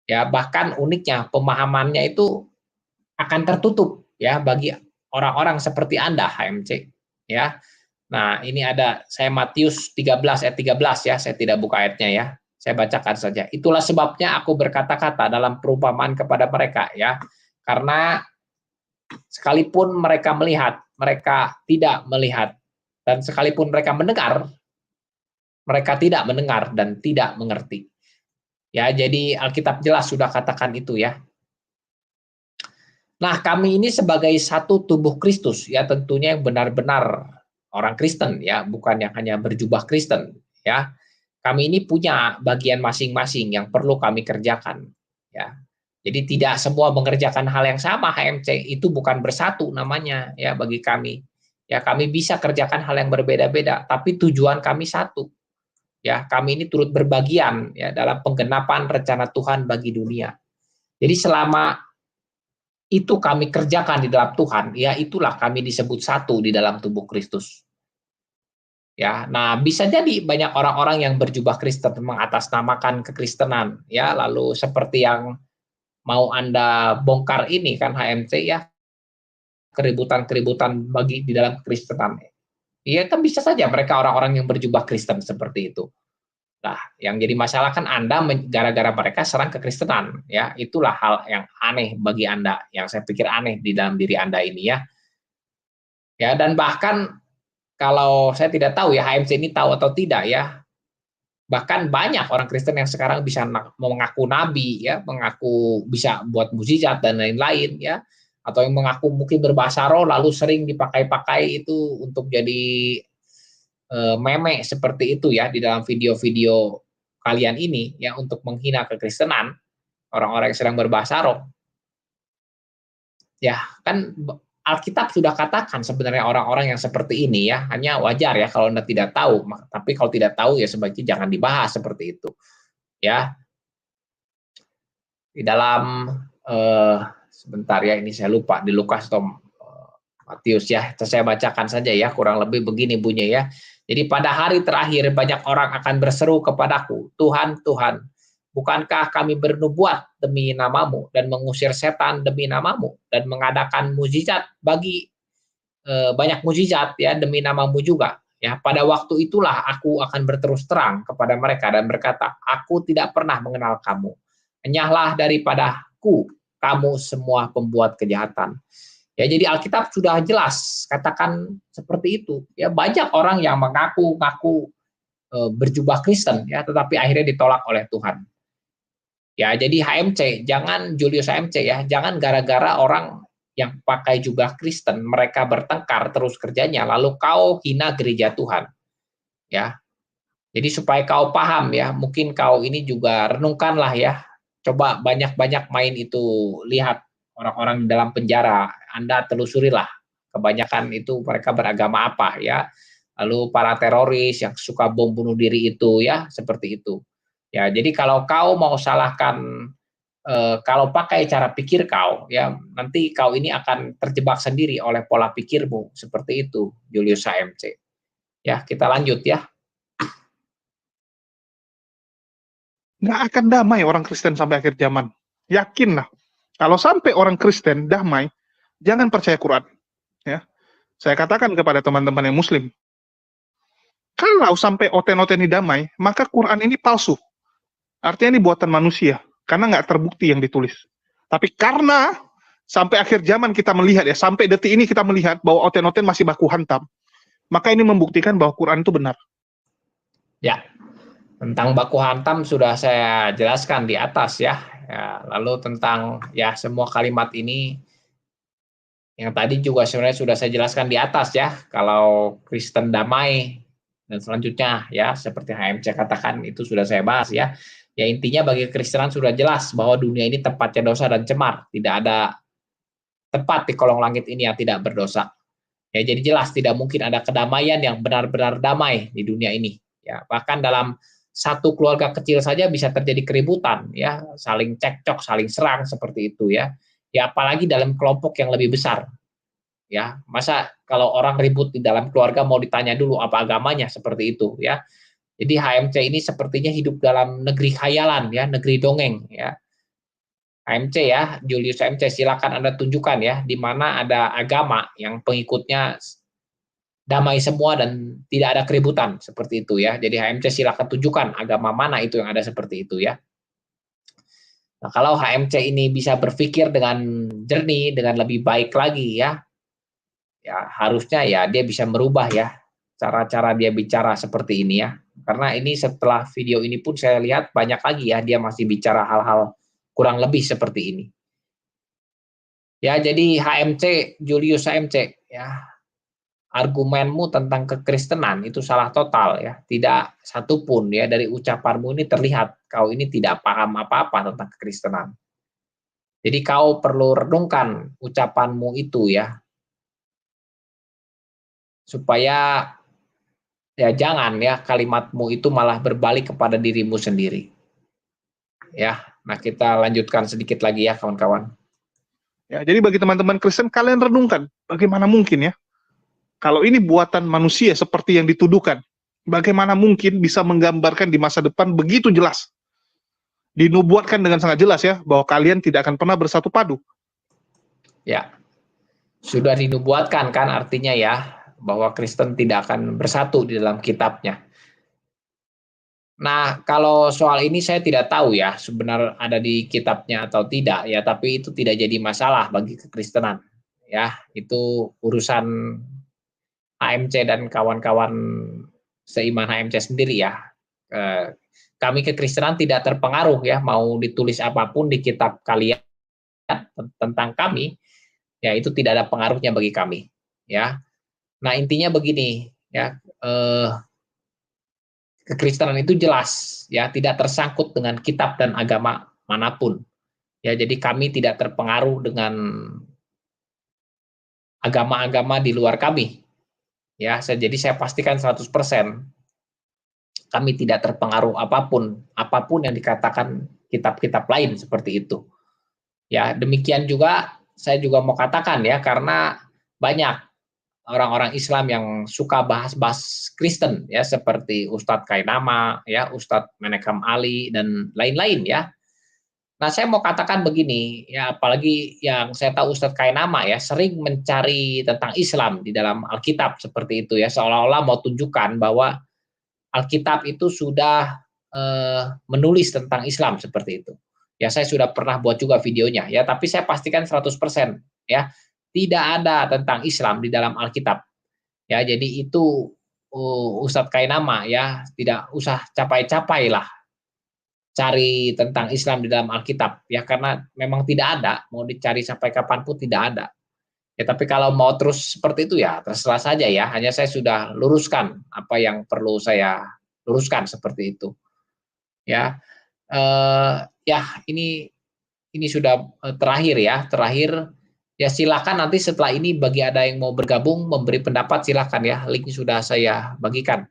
Ya, bahkan uniknya pemahamannya itu akan tertutup ya bagi orang-orang seperti Anda HMC. Ya. Nah, ini ada saya Matius 13 ayat 13 ya, saya tidak buka ayatnya ya. Saya bacakan saja. Itulah sebabnya aku berkata-kata dalam perumpamaan kepada mereka ya. Karena sekalipun mereka melihat, mereka tidak melihat. Dan sekalipun mereka mendengar, mereka tidak mendengar dan tidak mengerti. Ya, jadi Alkitab jelas sudah katakan itu ya. Nah, kami ini sebagai satu tubuh Kristus, ya tentunya yang benar-benar orang Kristen, ya bukan yang hanya berjubah Kristen, ya. Kami ini punya bagian masing-masing yang perlu kami kerjakan. ya. Jadi tidak semua mengerjakan hal yang sama. HMC itu bukan bersatu namanya ya bagi kami. Ya, kami bisa kerjakan hal yang berbeda-beda, tapi tujuan kami satu. Ya, kami ini turut berbagian ya dalam penggenapan rencana Tuhan bagi dunia. Jadi selama itu kami kerjakan di dalam Tuhan, ya itulah kami disebut satu di dalam tubuh Kristus. Ya, nah bisa jadi banyak orang-orang yang berjubah Kristen mengatasnamakan kekristenan, ya lalu seperti yang mau Anda bongkar ini kan HMC ya, keributan-keributan bagi di dalam kekristenan. Iya kan bisa saja mereka orang-orang yang berjubah Kristen seperti itu. Nah, yang jadi masalah kan Anda gara-gara mereka serang kekristenan, ya. Itulah hal yang aneh bagi Anda, yang saya pikir aneh di dalam diri Anda ini ya. Ya, dan bahkan kalau saya tidak tahu ya HMC ini tahu atau tidak ya, bahkan banyak orang Kristen yang sekarang bisa mengaku nabi ya, mengaku bisa buat mukjizat dan lain-lain ya, atau yang mengaku mungkin berbahasa roh lalu sering dipakai-pakai itu untuk jadi meme seperti itu ya di dalam video-video kalian ini ya untuk menghina kekristenan, orang-orang yang sedang berbahasa roh. Ya, kan Alkitab sudah katakan sebenarnya orang-orang yang seperti ini ya, hanya wajar ya kalau Anda tidak tahu, tapi kalau tidak tahu ya sebaiknya jangan dibahas seperti itu. Ya, di dalam sebentar ya ini saya lupa di Lukas atau Matius ya, saya bacakan saja ya, kurang lebih begini bunyinya ya. Jadi pada hari terakhir banyak orang akan berseru kepadaku, Tuhan, Tuhan, bukankah kami bernubuat demi namamu dan mengusir setan demi namamu dan mengadakan mukjizat bagi banyak mukjizat ya demi namamu juga. Ya, pada waktu itulah aku akan berterus terang kepada mereka dan berkata, aku tidak pernah mengenal kamu. Enyahlah daripadaku, kamu semua pembuat kejahatan. Ya, jadi Alkitab sudah jelas katakan seperti itu. Ya, banyak orang yang mengaku-ngaku berjubah Kristen ya, tetapi akhirnya ditolak oleh Tuhan. Ya, jadi HMC, jangan Julius HMC ya, jangan gara-gara orang yang pakai jubah Kristen mereka bertengkar terus kerjanya lalu kau hina gereja Tuhan. Ya. Jadi supaya kau paham ya, mungkin kau ini juga renungkanlah ya. Coba banyak-banyak main itu, lihat orang-orang dalam penjara, Anda telusurilah. Kebanyakan itu mereka beragama apa ya. Lalu para teroris yang suka bom bunuh diri itu ya, seperti itu. Ya, jadi kalau kau mau salahkan kalau pakai cara pikir kau ya, nanti kau ini akan terjebak sendiri oleh pola pikirmu, seperti itu Julius HMC. Ya, kita lanjut ya. Nggak akan damai orang Kristen sampai akhir zaman. Yakinlah. Kalau sampai orang Kristen damai, jangan percaya Quran. Ya, saya katakan kepada teman-teman yang Muslim, kalau sampai oten-oten ini damai, maka Quran ini palsu. Artinya ini buatan manusia, karena nggak terbukti yang ditulis. Tapi karena sampai akhir zaman kita melihat ya, sampai detik ini kita melihat bahwa oten-oten masih baku hantam, maka ini membuktikan bahwa Quran itu benar. Ya, tentang baku hantam sudah saya jelaskan di atas ya. Ya, lalu tentang ya semua kalimat ini yang tadi juga sebenarnya sudah saya jelaskan di atas ya. Kalau Kristen damai dan selanjutnya ya seperti HMC katakan itu sudah saya bahas ya. Ya intinya bagi Kristenan sudah jelas bahwa dunia ini tempatnya dosa dan cemar. Tidak ada tempat di kolong langit ini yang tidak berdosa. Ya jadi jelas tidak mungkin ada kedamaian yang benar-benar damai di dunia ini. Ya bahkan dalam satu keluarga kecil saja bisa terjadi keributan ya, saling cekcok, saling serang seperti itu ya. Ya apalagi dalam kelompok yang lebih besar. Ya, masa kalau orang ribut di dalam keluarga mau ditanya dulu apa agamanya seperti itu ya. Jadi HMC ini sepertinya hidup dalam negeri khayalan ya, negeri dongeng ya. HMC ya, Julius HMC silakan Anda tunjukkan ya di mana ada agama yang pengikutnya damai semua dan tidak ada keributan seperti itu ya. Jadi HMC silakan tunjukkan agama mana itu yang ada seperti itu ya. Nah, kalau HMC ini bisa berpikir dengan jernih, dengan lebih baik lagi ya, ya harusnya ya dia bisa merubah ya cara-cara dia bicara seperti ini ya. Karena ini setelah video ini pun saya lihat banyak lagi ya dia masih bicara hal-hal kurang lebih seperti ini. Ya, jadi HMC, Julius HMC ya. argumenmu tentang kekristenan itu salah total ya. Tidak satu pun ya dari ucapanmu ini terlihat kau ini tidak paham apa-apa tentang kekristenan. Jadi kau perlu renungkan ucapanmu itu ya, supaya ya jangan ya kalimatmu itu malah berbalik kepada dirimu sendiri. Ya, nah kita lanjutkan sedikit lagi ya kawan-kawan. Ya, jadi bagi teman-teman Kristen, kalian renungkan bagaimana mungkin ya kalau ini buatan manusia seperti yang dituduhkan, bagaimana mungkin bisa menggambarkan di masa depan begitu jelas, dinubuatkan dengan sangat jelas ya bahwa kalian tidak akan pernah bersatu padu. Ya, sudah dinubuatkan kan artinya ya bahwa Kristen tidak akan bersatu di dalam kitabnya. Nah, kalau soal ini saya tidak tahu ya sebenarnya ada di kitabnya atau tidak ya, tapi itu tidak jadi masalah bagi kekristenan. Ya, itu urusan HMC dan kawan-kawan seiman HMC sendiri ya. Kami kekristenan tidak terpengaruh ya mau ditulis apapun di kitab kalian tentang kami, ya itu tidak ada pengaruhnya bagi kami ya. Nah, intinya begini ya, kekristenan itu jelas ya tidak tersangkut dengan kitab dan agama manapun. Ya, jadi kami tidak terpengaruh dengan agama-agama di luar kami. Ya, jadi saya pastikan 100% kami tidak terpengaruh apapun yang dikatakan kitab-kitab lain seperti itu. Ya, demikian juga saya juga mau katakan ya karena banyak orang-orang Islam yang suka bahas-bahas Kristen ya seperti Ustadz Kainama ya, Ustadz Menekam Ali dan lain-lain ya. Nah, saya mau katakan begini ya, apalagi yang saya tahu Ustadz Kainama ya sering mencari tentang Islam di dalam Alkitab seperti itu ya, seolah-olah mau tunjukkan bahwa Alkitab itu sudah menulis tentang Islam seperti itu. Ya, saya sudah pernah buat juga videonya ya, tapi saya pastikan 100% ya tidak ada tentang Islam di dalam Alkitab. Ya, jadi itu Ustadz Kainama ya, tidak usah capai-capai lah cari tentang Islam di dalam Alkitab ya, karena memang tidak ada, mau dicari sampai kapanpun tidak ada. Ya, tapi kalau mau terus seperti itu ya terserah saja ya, hanya saya sudah luruskan apa yang perlu saya luruskan seperti itu. Ya, ya ini sudah terakhir ya silakan nanti setelah ini bagi ada yang mau bergabung memberi pendapat silakan ya, link sudah saya bagikan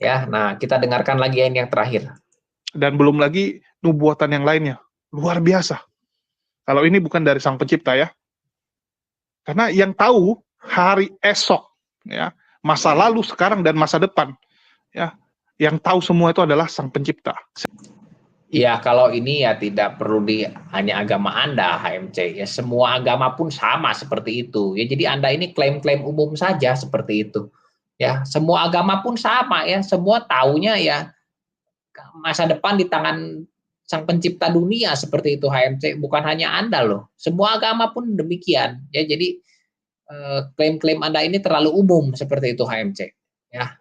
ya. Nah, kita dengarkan lagi yang terakhir. Dan belum lagi nubuatan yang lainnya, luar biasa kalau ini bukan dari Sang Pencipta ya, karena yang tahu hari esok ya, masa lalu, sekarang dan masa depan ya, yang tahu semua itu adalah Sang Pencipta. Ya, kalau ini ya tidak perlu hanya agama Anda, HMC. Ya, semua agama pun sama seperti itu. Ya, jadi Anda ini klaim-klaim umum saja seperti itu. Ya, semua agama pun sama ya. Semua taunya ya masa depan di tangan Sang Pencipta dunia seperti itu, HMC. Bukan hanya Anda loh. Semua agama pun demikian. Ya, jadi klaim-klaim Anda ini terlalu umum seperti itu, HMC. Ya,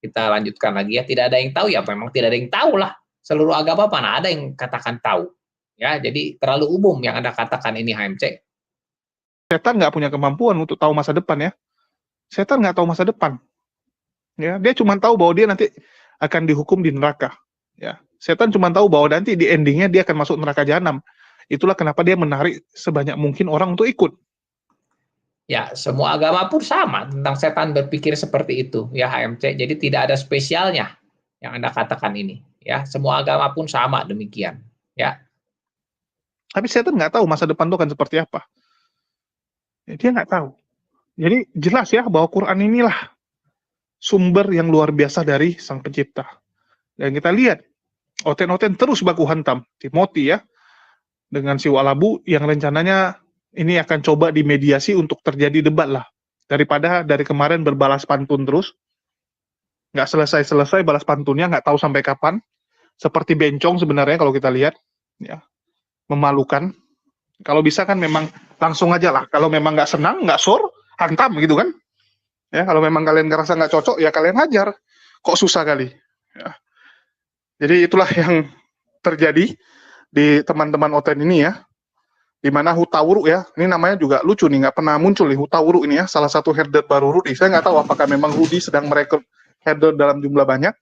kita lanjutkan lagi ya. Tidak ada yang tahu ya, memang tidak ada yang tahu lah. Seluruh agama mana ada yang katakan tahu ya, jadi terlalu umum yang Anda katakan ini, HMC. Setan nggak punya kemampuan untuk tahu masa depan ya, setan nggak tahu masa depan ya, dia cuma tahu bahwa dia nanti akan dihukum di neraka ya. Setan cuma tahu bahwa nanti di endingnya dia akan masuk neraka jahanam. Itulah kenapa dia menarik sebanyak mungkin orang untuk ikut. Ya, semua agama pun sama tentang setan berpikir seperti itu ya, HMC. Jadi tidak ada spesialnya yang Anda katakan ini. Ya, semua agama pun sama demikian. Ya. Tapi setan nggak tahu masa depan itu akan seperti apa. Ya, dia nggak tahu. Jadi jelas ya bahwa Quran inilah sumber yang luar biasa dari Sang Pencipta. Dan kita lihat Oten-Oten terus baku hantam Timothy ya dengan si Walabu yang rencananya ini akan coba dimediasi untuk terjadi debat lah, daripada dari kemarin berbalas pantun terus nggak selesai balas pantunnya, nggak tahu sampai kapan. Seperti bencong sebenarnya kalau kita lihat, ya memalukan. Kalau bisa kan memang langsung aja lah. Kalau memang nggak senang, nggak sur, hantam gitu kan. Ya, kalau memang kalian ngerasa nggak cocok, ya kalian hajar. Kok susah kali. Ya. Jadi itulah yang terjadi di teman-teman Oten ini ya. di mana Hutawuru ya, ini namanya juga lucu nih, nggak pernah muncul nih Hutawuru ini ya, salah satu herder baru Rudy. Saya nggak tahu apakah memang Rudy sedang merekrut herder dalam jumlah banyak,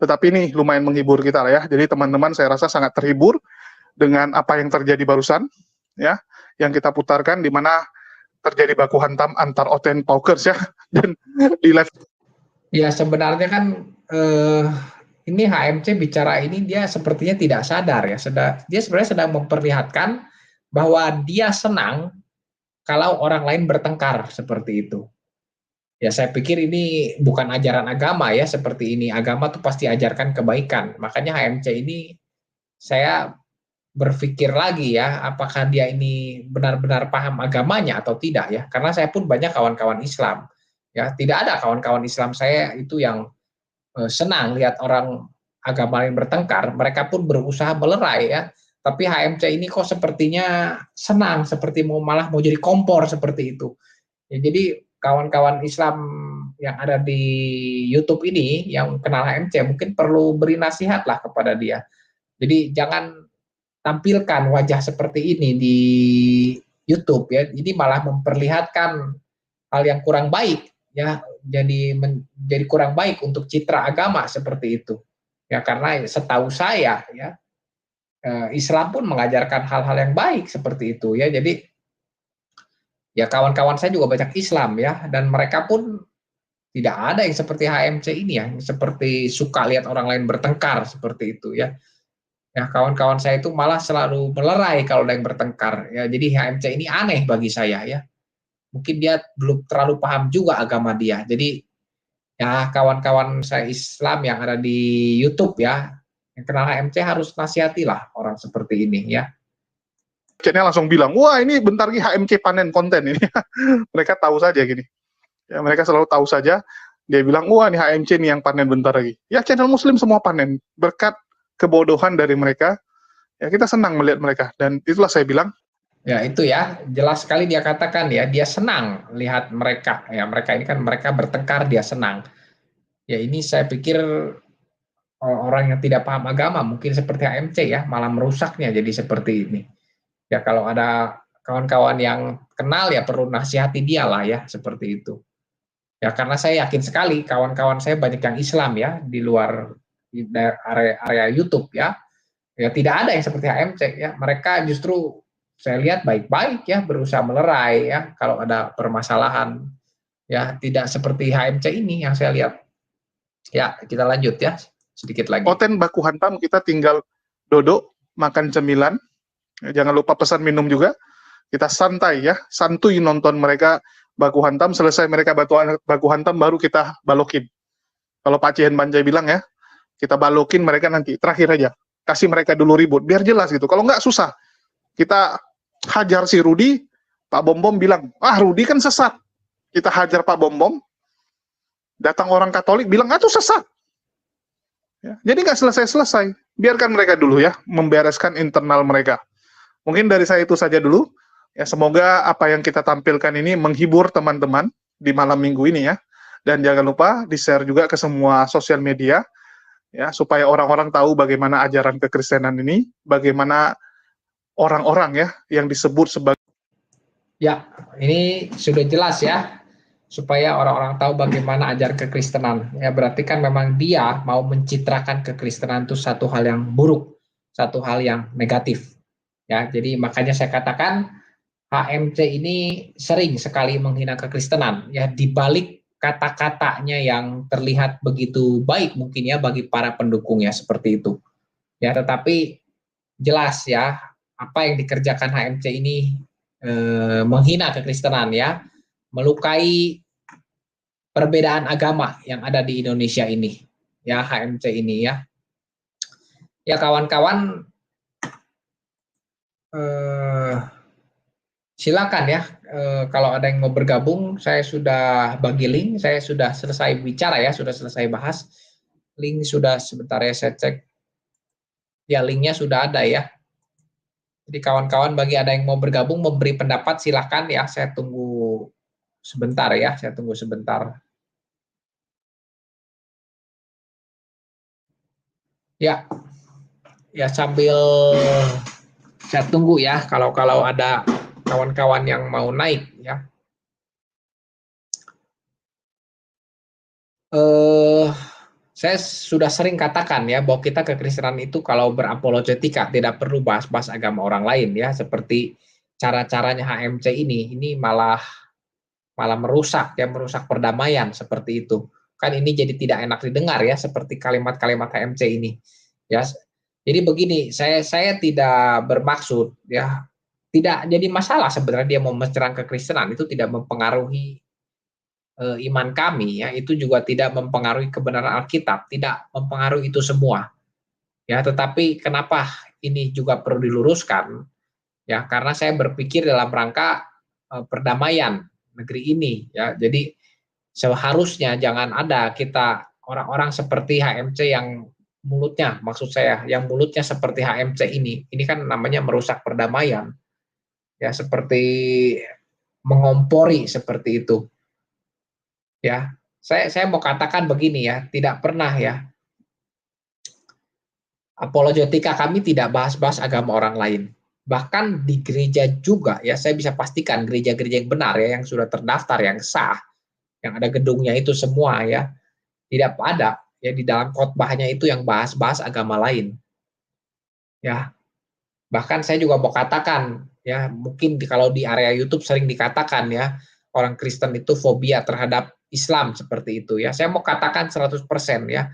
tetapi ini lumayan menghibur kita lah ya. Jadi teman-teman saya rasa sangat terhibur dengan apa yang terjadi barusan ya, yang kita putarkan di mana terjadi baku hantam antar Oten Paukers ya, dan di live. Ya sebenarnya kan ini HMC bicara ini dia sepertinya tidak sadar ya, dia sebenarnya sedang memperlihatkan bahwa dia senang kalau orang lain bertengkar seperti itu. Ya saya pikir ini bukan ajaran agama ya, seperti ini. Agama tuh pasti ajarkan kebaikan. Makanya HMC ini saya berpikir lagi ya, apakah dia ini benar-benar paham agamanya atau tidak ya. Karena saya pun banyak kawan-kawan Islam. Ya, tidak ada kawan-kawan Islam saya itu yang senang lihat orang agama lain bertengkar. Mereka pun berusaha melerai ya. Tapi HMC ini kok sepertinya senang, seperti malah mau jadi kompor seperti itu. Ya, jadi kawan-kawan Islam yang ada di YouTube ini yang kenal HMC mungkin perlu beri nasihat lah kepada dia. Jadi jangan tampilkan wajah seperti ini di YouTube ya. Ini malah memperlihatkan hal yang kurang baik ya. Jadi kurang baik untuk citra agama seperti itu. Ya karena setahu saya ya Islam pun mengajarkan hal-hal yang baik seperti itu ya. Jadi ya kawan-kawan saya juga banyak Islam ya, dan mereka pun tidak ada yang seperti HMC ini ya, seperti suka lihat orang lain bertengkar seperti itu ya. Ya kawan-kawan saya itu malah selalu melerai kalau ada yang bertengkar ya. Jadi HMC ini aneh bagi saya ya. Mungkin dia belum terlalu paham juga agama dia. Jadi ya kawan-kawan saya Islam yang ada di YouTube ya, yang kenal HMC harus nasihatilah orang seperti ini ya. Channel langsung bilang, wah ini bentar lagi HMC panen konten ini. Mereka tahu saja gini. Ya, mereka selalu tahu saja. Dia bilang, wah ini HMC nih yang panen bentar lagi. Ya channel Muslim semua panen. Berkat kebodohan dari mereka, ya kita senang melihat mereka. Dan itulah saya bilang. Ya itu ya, jelas sekali dia katakan ya, dia senang lihat mereka. Ya mereka ini kan mereka bertengkar, dia senang. Ya ini saya pikir orang yang tidak paham agama mungkin seperti HMC ya, malah merusaknya jadi seperti ini. Ya kalau ada kawan-kawan yang kenal ya perlu nasihati dia lah ya, seperti itu. Ya karena saya yakin sekali kawan-kawan saya banyak yang Islam ya di luar area YouTube ya. Ya tidak ada yang seperti HMC ya. Mereka justru saya lihat baik-baik ya, berusaha melerai ya kalau ada permasalahan. Ya tidak seperti HMC ini yang saya lihat. Ya kita lanjut ya sedikit lagi. Oten baku hantam, kita tinggal duduk makan cemilan. Jangan lupa pesan minum juga. Kita santai ya, santuy nonton mereka baku hantam. Selesai mereka baku hantam baru kita balokin. Kalau Pak Cihen Banjai bilang ya, kita balokin mereka nanti terakhir aja. Kasih mereka dulu ribut biar jelas gitu. Kalau nggak susah. Kita hajar si Rudy, Pak Bom Bom bilang, Rudy kan sesat. Kita hajar Pak Bom Bom. Datang orang Katolik bilang, tuh sesat. Ya, jadi nggak selesai-selesai. Biarkan mereka dulu ya, membereskan internal mereka. Mungkin dari saya itu saja dulu. Ya, semoga apa yang kita tampilkan ini menghibur teman-teman di malam minggu ini ya. Dan jangan lupa di-share juga ke semua sosial media ya, supaya orang-orang tahu bagaimana ajaran kekristenan ini, bagaimana orang-orang ya yang disebut sebagai. Ya, ini sudah jelas ya, supaya orang-orang tahu bagaimana ajaran kekristenan. Ya berarti kan memang dia mau mencitrakan kekristenan itu satu hal yang buruk, satu hal yang negatif. Ya, jadi makanya saya katakan HMC ini sering sekali menghina kekristenan. Ya, di balik kata-katanya yang terlihat begitu baik mungkin ya bagi para pendukungnya seperti itu. Ya, tetapi jelas ya apa yang dikerjakan HMC ini menghina kekristenan ya, melukai perbedaan agama yang ada di Indonesia ini. Ya, HMC ini ya. Ya kawan-kawan silakan ya, kalau ada yang mau bergabung, saya sudah bagi link, saya sudah selesai bicara ya, sudah selesai bahas. Link sudah sebentar ya saya cek. Ya linknya sudah ada ya. Jadi kawan-kawan bagi ada yang mau bergabung, memberi pendapat silakan ya, saya tunggu sebentar ya, saya tunggu sebentar. Ya, ya sambil Saya tunggu ya kalau ada kawan-kawan yang mau naik ya. Saya sudah sering katakan ya bahwa kita kekristenan itu kalau berapologetika tidak perlu bahas-bahas agama orang lain ya, seperti cara-caranya HMC ini malah malah merusak ya, merusak perdamaian seperti itu. Kan ini jadi tidak enak didengar ya, seperti kalimat-kalimat HMC ini. Ya. Jadi begini, saya tidak bermaksud ya, tidak jadi masalah sebenarnya dia mau menyerang kekristenan, itu tidak mempengaruhi iman kami ya, itu juga tidak mempengaruhi kebenaran Alkitab, tidak mempengaruhi itu semua. Ya, tetapi kenapa ini juga perlu diluruskan? Ya, karena saya berpikir dalam rangka perdamaian negeri ini ya. Jadi seharusnya jangan ada kita orang-orang seperti HMC yang mulutnya, maksud saya, yang mulutnya seperti HMC ini kan namanya merusak perdamaian. Ya, seperti mengompori seperti itu. Ya, saya mau katakan begini ya, tidak pernah ya apologetika kami tidak bahas-bahas agama orang lain. Bahkan di gereja juga ya, saya bisa pastikan gereja-gereja yang benar ya, yang sudah terdaftar, yang sah, yang ada gedungnya itu semua ya, tidak ada ya di dalam khotbahnya itu yang bahas-bahas agama lain. Ya, bahkan saya juga mau katakan ya, mungkin kalau di area YouTube sering dikatakan ya, orang Kristen itu fobia terhadap Islam seperti itu ya. Saya mau katakan 100% ya,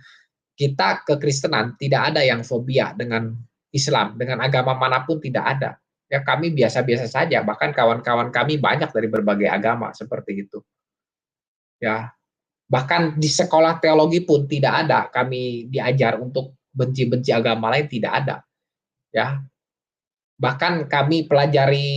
kita kekristenan tidak ada yang fobia dengan Islam, dengan agama manapun tidak ada. Ya kami biasa-biasa saja, bahkan kawan-kawan kami banyak dari berbagai agama seperti itu. Ya, bahkan di sekolah teologi pun tidak ada kami diajar untuk benci-benci agama lain, tidak ada. Ya, bahkan kami pelajari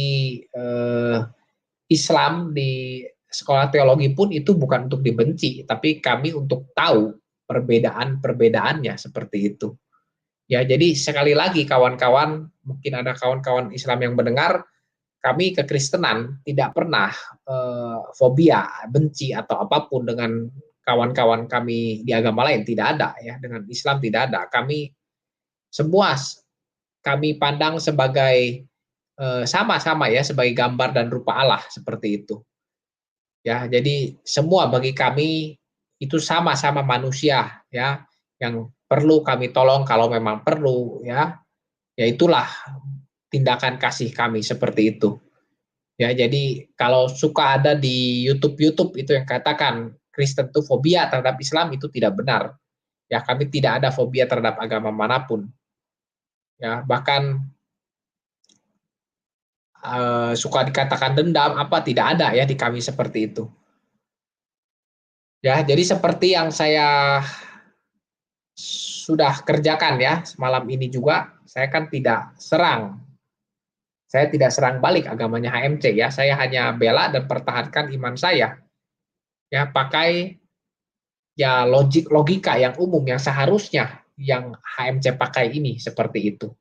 Islam di sekolah teologi pun itu bukan untuk dibenci, tapi kami untuk tahu perbedaan-perbedaannya seperti itu. Ya, jadi sekali lagi kawan-kawan, mungkin ada kawan-kawan Islam yang mendengar, kami kekristenan tidak pernah fobia, benci atau apapun dengan kawan-kawan kami di agama lain, tidak ada ya, dengan Islam tidak ada. Kami semua kami pandang sebagai sama-sama ya, sebagai gambar dan rupa Allah seperti itu. Ya, jadi semua bagi kami itu sama-sama manusia ya, yang perlu kami tolong kalau memang perlu ya. Ya itulah tindakan kasih kami seperti itu. Ya, jadi kalau suka ada di YouTube itu yang katakan Kristen itu fobia terhadap Islam, itu tidak benar. Ya, kami tidak ada fobia terhadap agama manapun. Ya, bahkan suka dikatakan dendam apa tidak ada ya di kami seperti itu. Ya, jadi seperti yang saya sudah kerjakan ya malam ini juga, saya kan tidak serang. Saya tidak serang balik agamanya HMC ya, saya hanya bela dan pertahankan iman saya. Ya, pakai ya logika yang umum yang seharusnya yang HMC pakai ini seperti itu.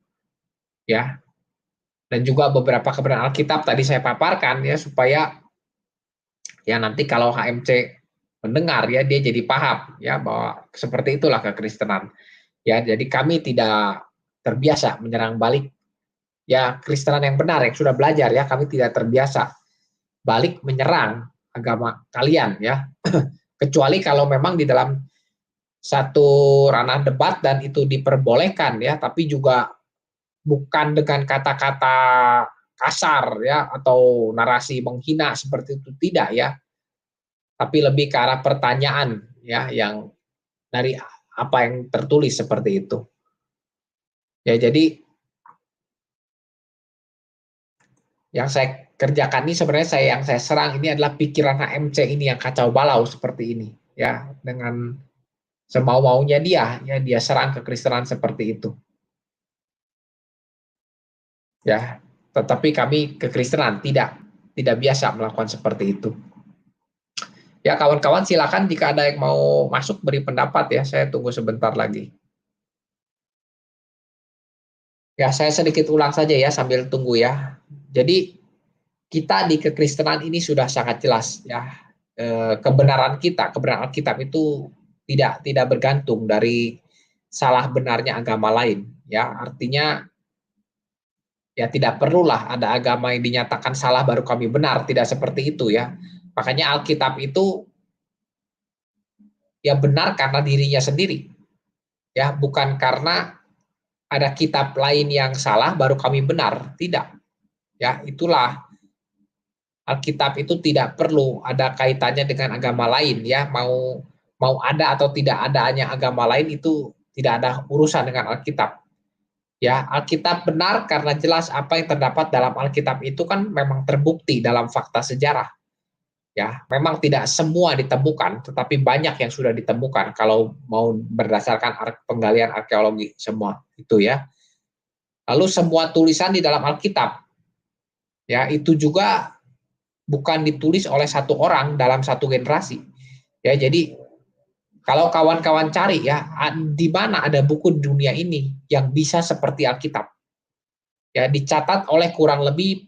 Ya. Dan juga beberapa kebenaran Alkitab tadi saya paparkan ya supaya ya nanti kalau HMC mendengar ya dia jadi paham ya bahwa seperti itulah kekristenan. Ya, jadi kami tidak terbiasa menyerang balik ya kristenan yang benar yang sudah belajar ya, kami tidak terbiasa balik menyerang agama kalian ya. Kecuali kalau memang di dalam satu ranah debat dan itu diperbolehkan ya, tapi juga bukan dengan kata-kata kasar ya atau narasi menghina seperti itu, tidak ya, tapi lebih ke arah pertanyaan ya yang dari apa yang tertulis seperti itu. Ya, jadi yang saya kerjakan ini sebenarnya yang saya serang ini adalah pikiran HMC ini yang kacau balau seperti ini ya, dengan semau-maunya dia ya, dia serang kekristenan seperti itu. Ya, tetapi kami kekristenan tidak biasa melakukan seperti itu. Ya, kawan-kawan silakan jika ada yang mau masuk beri pendapat ya, saya tunggu sebentar lagi. Ya, saya sedikit ulang saja ya sambil tunggu ya. Jadi kita di kekristenan ini sudah sangat jelas ya, kebenaran kita, kebenaran Alkitab itu tidak bergantung dari salah benarnya agama lain ya. Artinya Ya tidak perlulah ada agama yang dinyatakan salah baru kami benar, tidak seperti itu ya. Makanya Alkitab itu ya benar karena dirinya sendiri, ya bukan karena ada kitab lain yang salah baru kami benar, tidak. Ya itulah Alkitab itu tidak perlu ada kaitannya dengan agama lain ya, mau ada atau tidak adanya agama lain itu tidak ada urusan dengan Alkitab. Ya, Alkitab benar karena jelas apa yang terdapat dalam Alkitab itu kan memang terbukti dalam fakta sejarah. Ya, memang tidak semua ditemukan, tetapi banyak yang sudah ditemukan kalau mau berdasarkan penggalian arkeologi semua itu ya. Lalu semua tulisan di dalam Alkitab ya itu juga bukan ditulis oleh satu orang dalam satu generasi. Ya, jadi kalau kawan-kawan cari ya, di mana ada buku di dunia ini yang bisa seperti Alkitab? Ya, dicatat oleh kurang lebih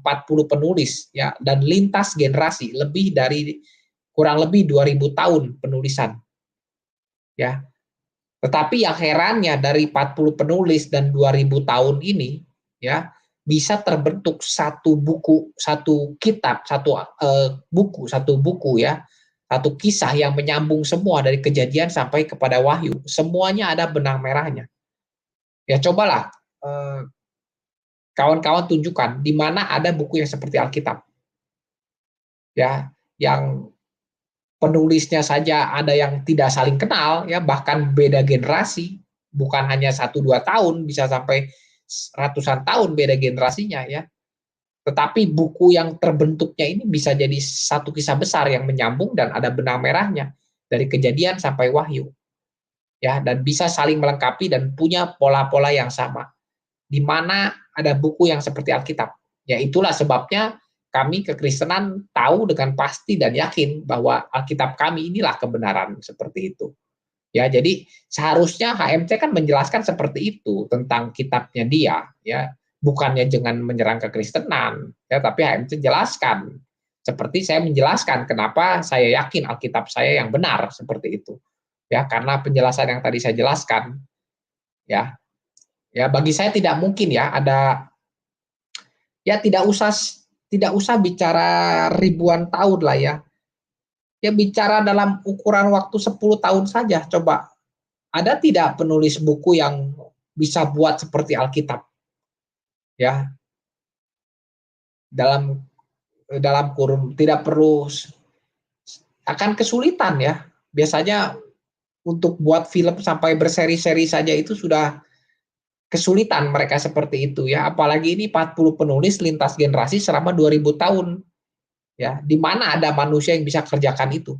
40 penulis ya dan lintas generasi, lebih dari kurang lebih 2000 tahun penulisan. Ya. Tetapi yang herannya dari 40 penulis dan 2000 tahun ini ya bisa terbentuk satu buku, satu kitab, satu buku ya, satu kisah yang menyambung semua dari Kejadian sampai kepada Wahyu. Semuanya ada benang merahnya. Ya cobalah kawan-kawan tunjukkan di mana ada buku yang seperti Alkitab. Ya, yang penulisnya saja ada yang tidak saling kenal ya, bahkan beda generasi, bukan hanya 1-2 tahun, bisa sampai ratusan tahun beda generasinya ya. Tetapi buku yang terbentuknya ini bisa jadi satu kisah besar yang menyambung dan ada benang merahnya dari Kejadian sampai Wahyu. Ya, dan bisa saling melengkapi dan punya pola-pola yang sama. Di mana ada buku yang seperti Alkitab. Ya itulah sebabnya kami kekristenan tahu dengan pasti dan yakin bahwa Alkitab kami inilah kebenaran seperti itu. Ya, jadi seharusnya HMC kan menjelaskan seperti itu tentang kitabnya dia, ya. Bukannya jangan menyerang kekristenan, ya, tapi HMC jelaskan. Seperti saya menjelaskan kenapa saya yakin Alkitab saya yang benar seperti itu. Ya, karena penjelasan yang tadi saya jelaskan, ya. Ya, bagi saya tidak mungkin ya ada ya tidak usah bicara ribuan tahun lah ya. Ya bicara dalam ukuran waktu 10 tahun saja. Coba ada tidak penulis buku yang bisa buat seperti Alkitab? Ya, dalam dalam kurun tidak perlu akan kesulitan ya. Biasanya untuk buat film sampai berseri-seri saja itu sudah kesulitan mereka seperti itu ya. Apalagi ini 40 penulis lintas generasi selama 2000 tahun. Ya, di mana ada manusia yang bisa kerjakan itu?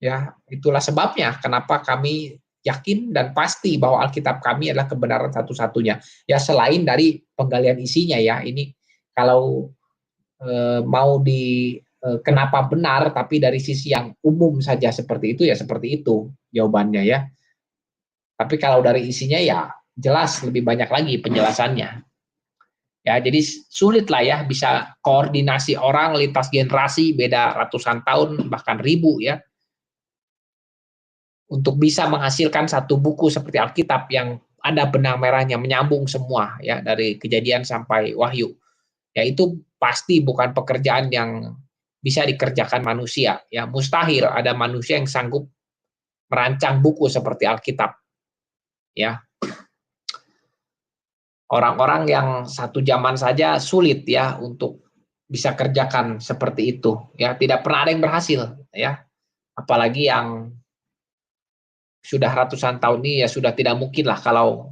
Ya, itulah sebabnya kenapa kami yakin dan pasti bahwa Alkitab kami adalah kebenaran satu-satunya. Ya selain dari penggalian isinya ya. Ini kalau mau di kenapa benar tapi dari sisi yang umum saja seperti itu ya seperti itu jawabannya ya. Tapi kalau dari isinya ya jelas lebih banyak lagi penjelasannya. Ya, jadi sulit lah ya bisa koordinasi orang lintas generasi beda ratusan tahun bahkan ribu ya untuk bisa menghasilkan satu buku seperti Alkitab yang ada benang merahnya menyambung semua ya dari Kejadian sampai Wahyu. Ya itu pasti bukan pekerjaan yang bisa dikerjakan manusia. Ya mustahil ada manusia yang sanggup merancang buku seperti Alkitab. Ya, orang-orang yang satu zaman saja sulit ya untuk bisa kerjakan seperti itu. Ya tidak pernah ada yang berhasil. Ya apalagi yang sudah ratusan tahun ini ya sudah tidak mungkin lah kalau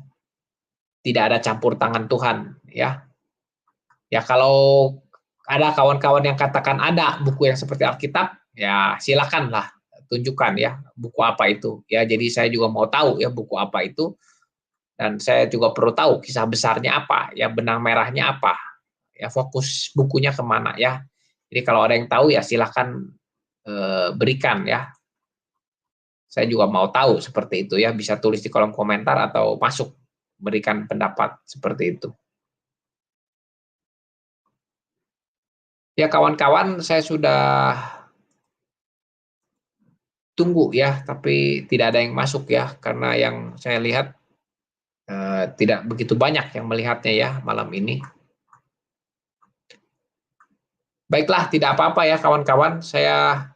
tidak ada campur tangan Tuhan ya. Ya kalau ada kawan-kawan yang katakan ada buku yang seperti Alkitab, ya silakanlah tunjukkan ya buku apa itu. Ya jadi saya juga mau tahu ya buku apa itu dan saya juga perlu tahu kisah besarnya apa, ya benang merahnya apa, ya fokus bukunya kemana ya. Jadi kalau ada yang tahu ya silakan berikan ya. Saya juga mau tahu seperti itu ya, bisa tulis di kolom komentar atau masuk berikan pendapat seperti itu. Ya kawan-kawan, saya sudah tunggu ya, tapi tidak ada yang masuk ya, karena yang saya lihat tidak begitu banyak yang melihatnya ya malam ini. Baiklah, tidak apa-apa ya kawan-kawan, saya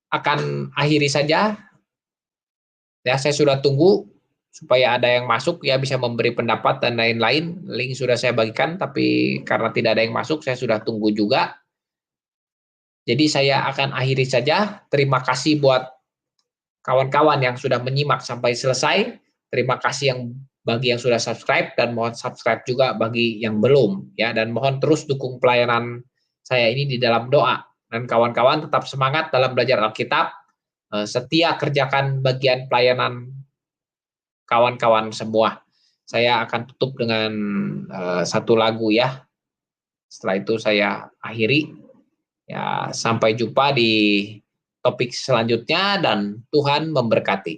akan akhiri saja. Ya, saya sudah tunggu supaya ada yang masuk ya bisa memberi pendapat dan lain-lain. Link sudah saya bagikan, tapi karena tidak ada yang masuk, saya sudah tunggu juga. Jadi saya akan akhiri saja. Terima kasih buat kawan-kawan yang sudah menyimak sampai selesai. Terima kasih bagi yang sudah subscribe dan mohon subscribe juga bagi yang belum ya, dan mohon terus dukung pelayanan saya ini di dalam doa. Dan kawan-kawan tetap semangat dalam belajar Alkitab. Setia kerjakan bagian pelayanan kawan-kawan semua. Saya akan tutup dengan satu lagu ya. Setelah itu saya akhiri. Ya, sampai jumpa di topik selanjutnya dan Tuhan memberkati.